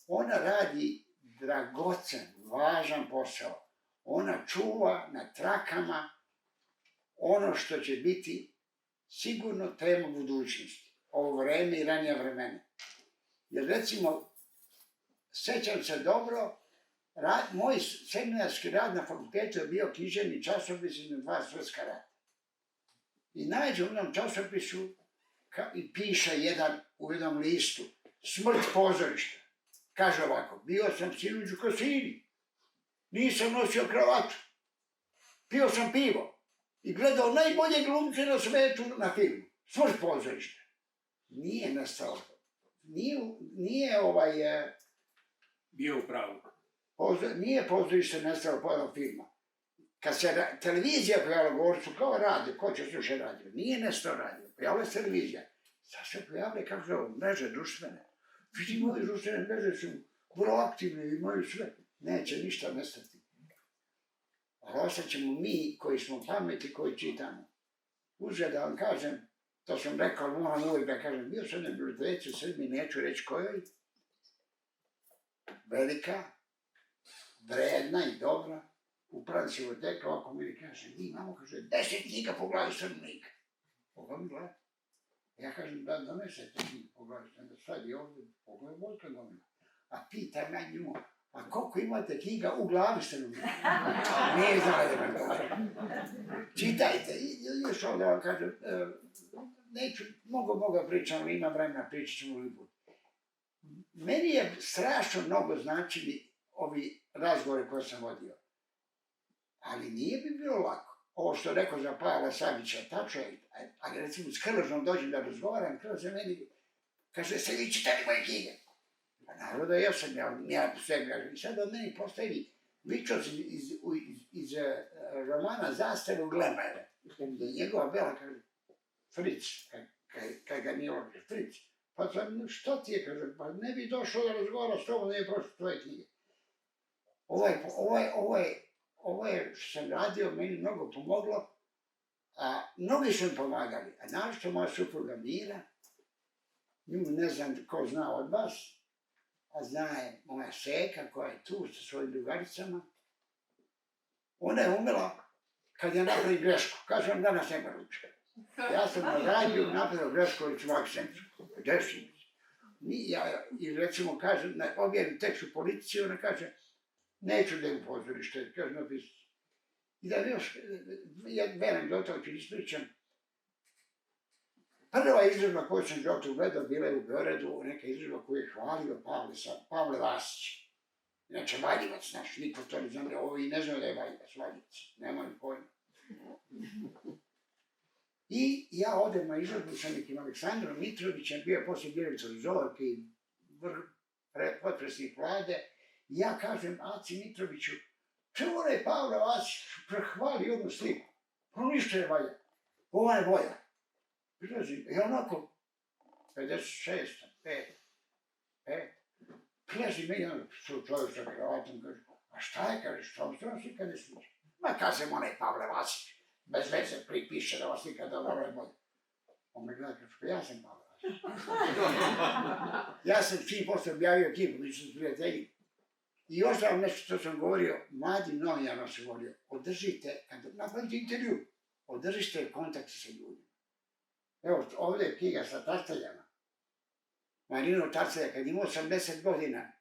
Ona radi dragocen, važan posao. Ona čuva na trakama ono što će biti sigurno tema budućnosti, ovo vreme i ranija vremena. Jer recimo, sećam se dobro, moj seminarski rad na fakultetu je bio književni časopis iz 2 svjetska rata. I nađe u jednom časopisu i piše u jednom listu, smrt pozorišta. Kaže ovako, bio sam sinoć u Kosini, nisam nosio kravatu, pio sam pivo i gledao najbolje glumce na svetu na filmu, smrt pozorišta. Nije nastao, Bio u pravu. Nije pozorište nastalo po jednog filma. Kad se televizija pojavila govorcu, kao radio, ko će slušati radio? Nije nestao radio, pojavila se televizija. Sad se pojavile, kako zove, mreže društvene. Vidi, moje društvene mreže su vrlo aktivne, imaju sve. Neće ništa nestati. Ali ostat ćemo mi koji smo pameti, koji čitamo. Uzre da vam kažem, to sam rekao, ali moram uvijek da kažem, bio sam na biblioteci u Srbiji, neću reći kojoj, velika, vredna i dobra, upravnici biblioteka, ovako mi kaže, mi imamo, kaže, 10 knjiga po glavi stanovnika. Pogledam glavi. Ja kažem, da donesete knjigu po glavi stanovnika, sad je ovdje, pogledam Vojka novina. A pitam ja nju, a koliko imate knjiga u glavi stanovnika? Ne znala da me to. Čitajte, još ovdje vam kažem, neću, mogu pričam, ali imam vremena, pričat ćemo li put. Meni je strašno mnogo značili ovi razgovori koje sam vodio. Ali nije bi bilo lako. Ovo što rekao za Pavla Savića, tačno je, ali recimo s Krležom dođem da razgovaram, Krlež za meni kaže, se vi čitali moje knjige? Pa naravno da ja sam, ja sve kažem. I sad od meni postavi Vičos iz romana Zastave u Glemajre. I njegova bela kaže, Fric, kaj ga nije ovdje, Fric. Pa sam, što ti je, kaže, pa ne bi došao da razgovara s tobom, ne bi prošlo tvoje knjige. Ovo je što sam radio, meni mnogo pomoglo, a mnogi su mi pomagali, a našto moja supruga Mira, nju ne znam ko zna od vas, a zna je moja Seka koja je tu sa svojim drugaricama. Ona je umela kad je napravio grešku, kažem danas nema ručka. Ja sam na radiju napravio grešku ili ću akcentu, dešim. I recimo kažem, objavim tekst u policiji, ona kaže, neću da je u pozorište, kaže napisati. I da još, verujem do toga ću ispričam. Prva izložba koju sam životu gledao bila je u Beogradu, neka izložba koju je hvalio Pavle Vasić. Inače, Valjevac naš, niko to ne znam, ovi ne znaju da je Valjevac, nemaju pojma. I ja odem na izložbu sa nekim Aleksandrom Mitrovićem, bio je poslije direktor Zorki, potpredsjednik vlade, i ja kažem Aci Mitroviću, čemu je Pavle Vasić prehvali jednu sliku? Pa ništa je valja, ova je boja. Prilazim, i onako, 56, 5. Prilazim me jedan čovjek sa kravatom, kaže, a šta je, kaže, što vam se ona slika ne sviđa? Ma kažem, onaj Pavle Vasić, bez veze pripiše da ova slika dobro je bolja. On me gleda, kaže, ja sam Pavle Vasić. Ja sam čim posle objavio ekipu, mi su prijatelji. I još da vam nešto što sam govorio, mladim novinarima sam govorio, održite, kad napravite intervju, održite kontakt sa ljudima. Evo, ovdje je knjiga sa Tartaljama. Marino Tartalja, kad ima 80 godina,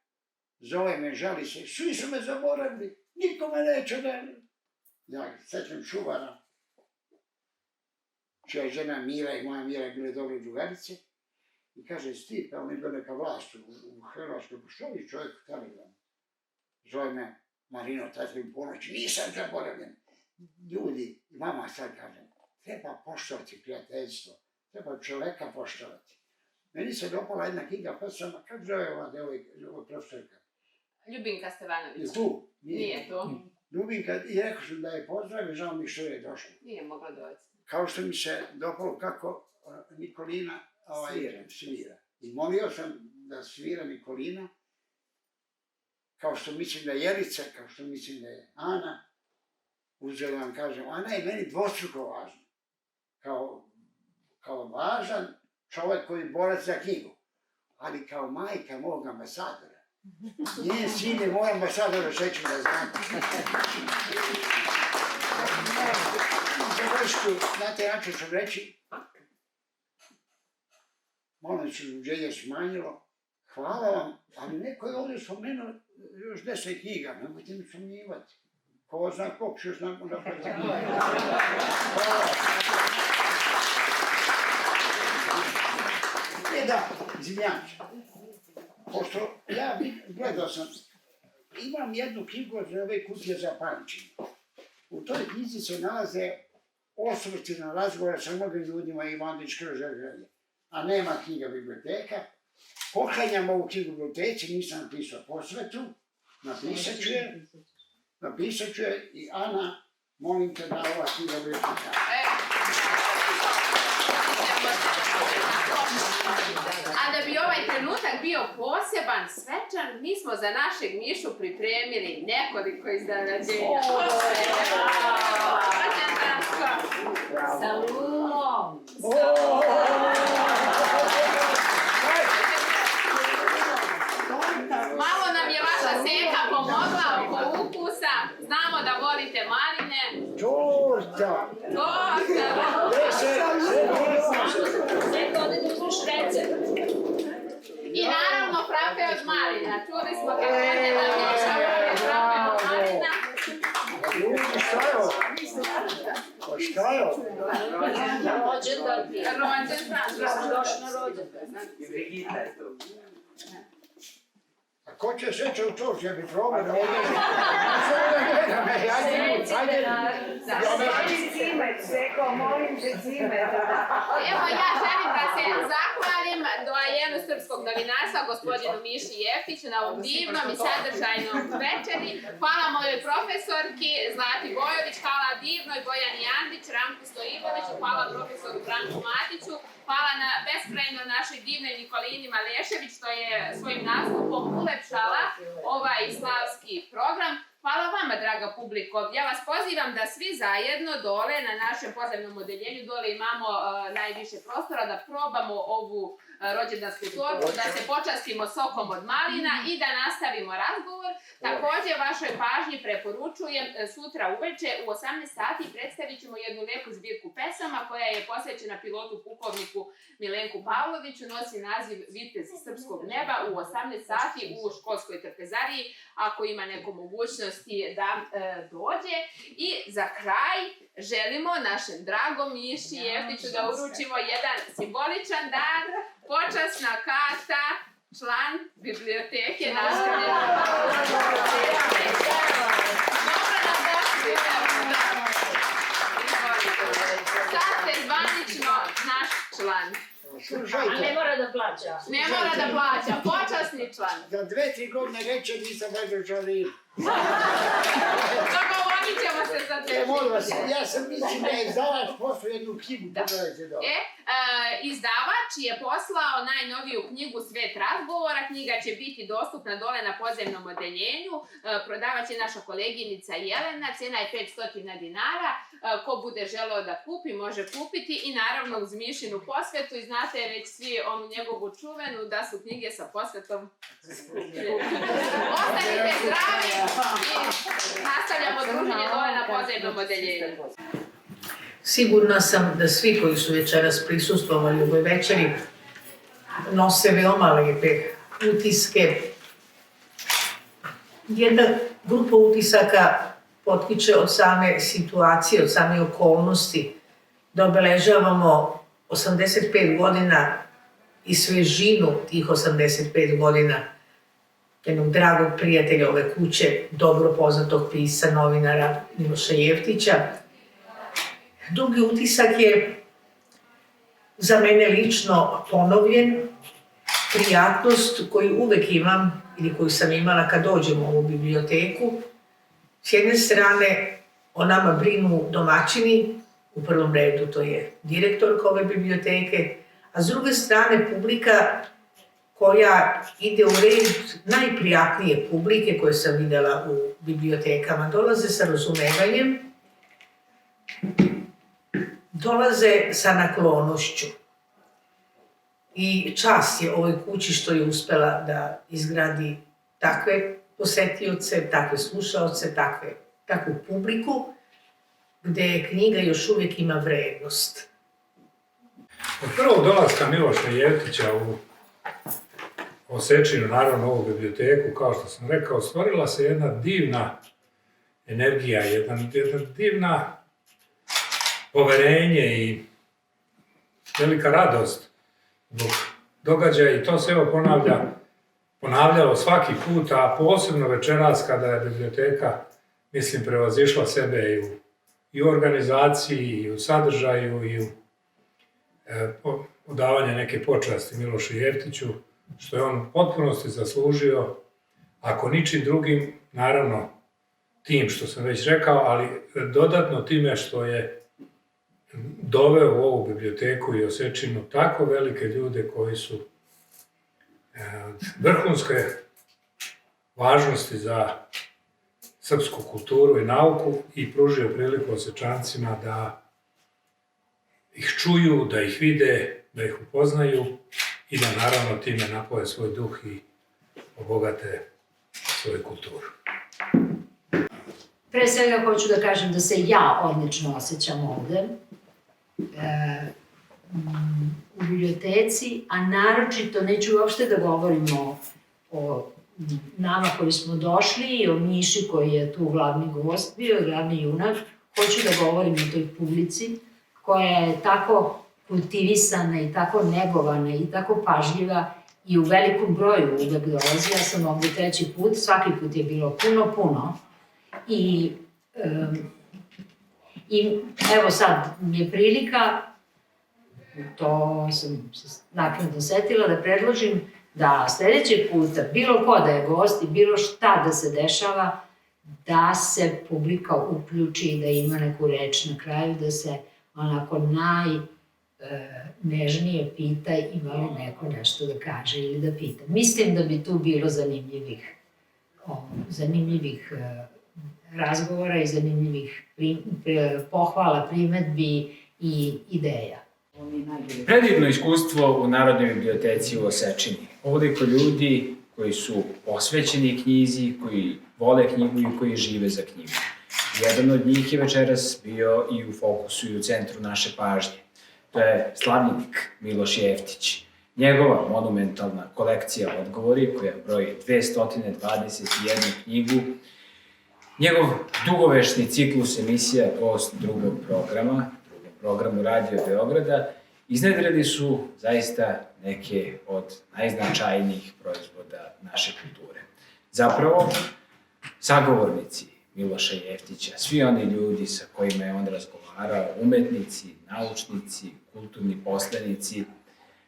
zove me, žali se, svi su me zaboravili, niko me neće da... Ja sećam Šubara, čija je žena Mira i moja Mira bile dobre drugarice, i kaže, Stipe, on je bio neka vlast u Hrvatskoj, što je čovjek u Telegramu? Zove me Marino Tartalja u ponoći, nisam zaboravljen. Ljudi, vama sad kažem, treba poštovati prijateljstvo, treba čoveka poštovati. Meni se dopala jedna knjiga pesama, kako zove ova profesorka? Ljubinka Stevanović. Je tu? Nije tu. Ljubinka, i rekao sam da je pozdravim, žao mi što je došla. Nije mogla doći. Kao što mi se dopalo kako Nikolina svira. I molio sam da svira Nikolina, kao što mislim da je Jelica, kao što mislim da je Ana. Uzeo vam kažem, Ana je meni dvostruko važna. Kao važan čovjek koji borac za knjigu, ali kao majka mog ambasadora. Njen sin je moj ambasador, šeću da znam. Završku, na taj način ću reći, malo se uđenje smanjilo, hvala vam, ali neko je ovdje spomenuo još 10 knjiga, nemojte mi sumnjivati. Ko zna koliko ću još napraviti knjiga. Hvala. Da, izvinjam se. Pošto ja gledao sam, imam jednu knjigu od ove Kutije za pamćenje. U toj knjizi se nalaze osvrti na razgovore sa mnogim ljudima i Vandić Kržeželje. A nema knjiga biblioteka. Poklanjam ovu knjigu biblioteci, nisam napisao posvetu, napisat ću je i Ana, molim te da ova knjiga biblioteka. A da bi ovaj trenutak bio poseban, svečan, mi smo za našeg Mišu pripremili nekoliko iznenađenja. Sa lulom! Malo nam je vaša Seka pomogla oko ukusa. Znamo da volite maline. Torta! Seka, ode da uzmeš recept. I naravno frape od malina. Čuli smo kako je da Miša voli frape od malina. Ljudi, šta je ovo? Pa šta je ovo? Rođendan ti je. Rođendan. Ja sam došla na rođendan. A ko će seća u to, ja bi probao da ovdje... Recite na... Cimet, Seko, molim te cimet. Evo ja želim da se zahvalim doajenu srpskog novinarstva, gospodinu Miši Jeftiću, na ovom divnom i sadržajnom večeri. Hvala mojoj profesorki Zlati Bojović, hvala divnoj Bojani Jandić, Ranku Stojivoviću, hvala profesoru Branku Matiću, hvala beskrajno našoj divnoj Nikolini Malešević, što je svojim nastupom ulepšala omeštala ovaj slavski program. Hvala vama, draga publiko. Ja vas pozivam da svi zajedno dole na našem pozemnom odeljenju, dole imamo najviše prostora, da probamo ovu rođendansku tortu, da se počastimo sokom od malina i da nastavimo razgovor. Također, vašoj pažnji preporučujem sutra uveče u 18 sati predstavit ćemo jednu lepu zbirku pesama koja je posvećena pilotu pukovniku Milenku Pavloviću, nosi naziv Vitez srpskog neba u 18 sati u školskoj trpezariji, ako ima neko mogućnosti da dođe. I za kraj želimo našem dragom Miši Jeftiću da uručimo jedan simboličan dar, počasna karta, član biblioteke nastavljena. Sad ste zvanično naš član. A ne mora da plaća. Ne mora da plaća, počasni član. Za 2-3 godine reče nisam vežo članina. Dogovorit ćemo se za Molim vas, ja sam mislim da je izdavač poslao jednu knjigu, pogledajte dobro. Izdavač je poslao najnoviju knjigu Svet razgovora. Knjiga će biti dostupna dole na podzemnom odeljenju. Prodavat će naša koleginica Jelena. Cena je 500 dinara. Ko bude želeo da kupi, može kupiti. I naravno uz Mišinu posvetu. I znate već svi onu njegovu čuvenu da su knjige sa posvetom skuplje. Ostanite zdravi i nastavljamo druženje dole na podzemnom odeljenju. Sigurna sam da svi koji su večeras prisustvovali u ovoj večeri nose veoma lepe utiske. Jedna grupa utisaka potkiče od same situacije, od same okolnosti, da obeležavamo 85 godina i svežinu tih 85 godina jednog dragog prijatelja ove kuće, dobro poznatog pisca, novinara Miloša Jeftića. Drugi utisak je za mene lično ponovljen, prijatnost koju uvek imam ili koju sam imala kad dođem u ovu biblioteku. S jedne strane o nama brinu domaćini, u prvom redu to je direktorka ove biblioteke, a s druge strane publika koja ide u red najprijatnije publike koje sam videla u bibliotekama. Dolaze sa razumevanjem, dolaze sa naklonošću. I čast je ovoj kući što je uspela da izgradi takve posetioce, takve slušaoce, takvu publiku, gde knjiga još uvijek ima vrednost. Od prvog dolaska Miloša Jeftića u Osečinu, naravno ovu biblioteku, kao što sam rekao, stvorila se jedna divna energija, jedna divna poverenje i velika radost zbog događaja i to se evo ponavljalo svaki put, a posebno večeras kada je biblioteka, mislim, prevazišla sebe i u organizaciji, i u sadržaju, i u odavanje neke počasti Milošu Jeftiću, što je on u potpunosti zaslužio, ako ničim drugim, naravno tim što sam već rekao, ali dodatno time što je doveo u ovu biblioteku i Osečinu tako velike ljude koji su vrhunske važnosti za srpsku kulturu i nauku i pružio priliku Osečancima da ih čuju, da ih vide, da ih upoznaju i da naravno time napoje svoj duh i obogate svoju kulturu. Pre svega hoću da kažem da se ja odlično osjećam ovde u biblioteci, a naročito neću uopšte da govorim o nama koji smo došli i o Miši koji je tu glavni gost bio, glavni junak. Hoću da govorim o toj publici koja je tako kultivisana i tako negovana i tako pažljiva i u velikom broju uvek dolazi. Ja sam ovde 3. put, svaki put je bilo puno. I evo sad mi je prilika, to sam se naknadno setila, da predložim da sledećeg puta, bilo ko da je gost i bilo šta da se dešava, da se publika uključi i da ima neku reč na kraju, da se onako nežnije pita ima li neko nešto da kaže ili da pita. Mislim da bi tu bilo zanimljivih razgovora i zanimljivih pohvala, primetbi i ideja. Predivno iskustvo u Narodnoj biblioteci u Osečini. Ovoliko ljudi koji su posvećeni knjizi, koji vole knjigu i koji žive za knjigu. Jedan od njih je večeras bio i u fokusu i u centru naše pažnje. To je slavljenik Miloš Jeftić. Njegova monumentalna kolekcija odgovori koja broji 221 knjigu, njegov dugovečni ciklus emisija Gost drugog programu Radio Beograda, iznedrili su zaista neke od najznačajnijih proizvoda naše kulture. Zapravo, sagovornici Miloša Jeftića, svi oni ljudi sa kojima je on razgovarao, umetnici, naučnici, kulturni poslenici,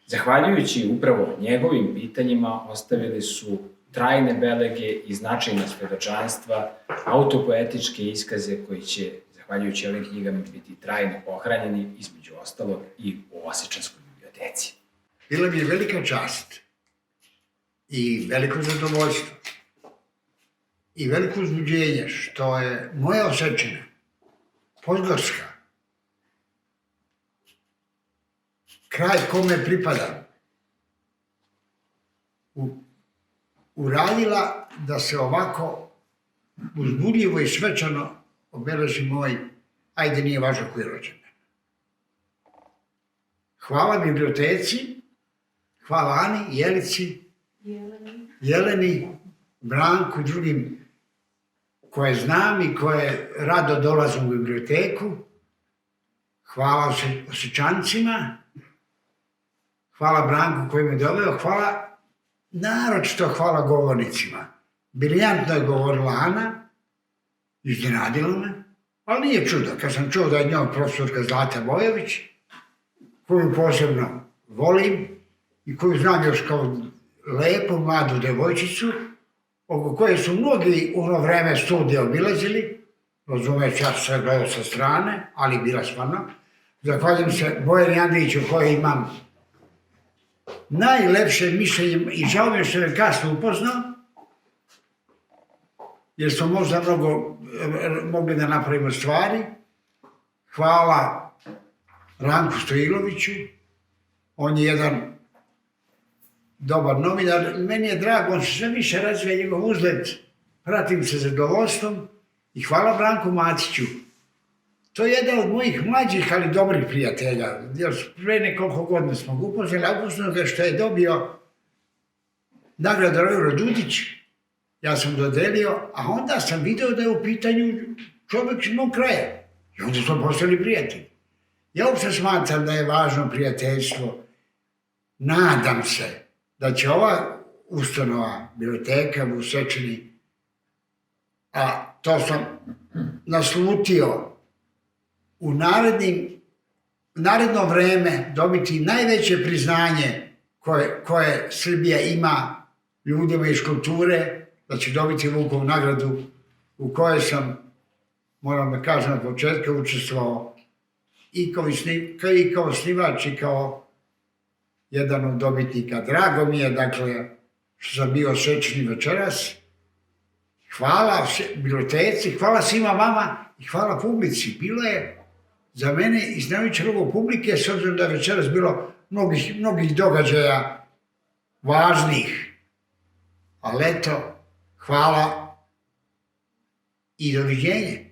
zahvaljujući upravo njegovim pitanjima, ostavili su trajne belege i značajna svedočanstva, autopoetičke iskaze koji će, zahvaljujući ovim knjigama, biti trajno pohranjeni, između ostalog, i u Osečanskoj biblioteci. Bila mi je velika čast i veliko zadovoljstvo i veliko uzbuđenje što je moja Osečina, Podgorska, kraj kome pripadam, uradila da se ovako uzbudljivo i svečano obeleži moj, ajde nije važno koji rođendan. Hvala biblioteci, hvala Ani, Jelici, Jeleni, Branku i drugim koje znam i koje rado dolazim u biblioteku. Hvala Osečancima, hvala Branku koji me doveo, naročito hvala govornicima. Briljantno je govorila Ana, iznenadila me, ali nije čudo. Kad sam čuo da je njom profesorka Zlata Bojović, koju posebno volim i koju znam još kao lepu, mladu devojčicu, oko koje su mnogi u ono vreme studije obilazili, razumeć, ja sve gledao sa strane, ali bila stvarno. Zahvaljujem se Bojani Andriću koji imam najlepše mišljenje i žao mi je što je kasno upoznao, jer smo možda mnogo mogli da napravimo stvari. Hvala Ranku Stojiloviću, on je jedan dobar novinar. Meni je drago, on se sve više razvija njegov uzlet, pratim se zadovoljstvom i hvala Branku Matiću. To je jedan od mojih mlađih, ali dobrih prijatelja. Još pre nekoliko godina smo ga upoznali, a upoznali ga što je dobio nagradu Rojro Dudić, ja sam dodelio, a onda sam video da je u pitanju čovjek iz mog kraja. I onda smo postali prijatelji. Ja uopšte smatram da je važno prijateljstvo. Nadam se da će ova ustanova, biblioteka u Osečini, a to sam naslutio, u naredno vreme dobiti najveće priznanje koje Srbija ima ljudima iz kulture, da će dobiti Vukovu nagradu u kojoj sam, moram da kažem, od početka učestvovao i kao snimač i kao jedan od dobitnika. Drago mi je, dakle, što sam bio Osečini večeras. Hvala biblioteci, hvala svima vama i hvala publici. Bilo je za mene iznenađujuće mnogo publike, s obzirom da je večeras bilo mnogih događaja važnih. Ali eto, hvala i doviđenje.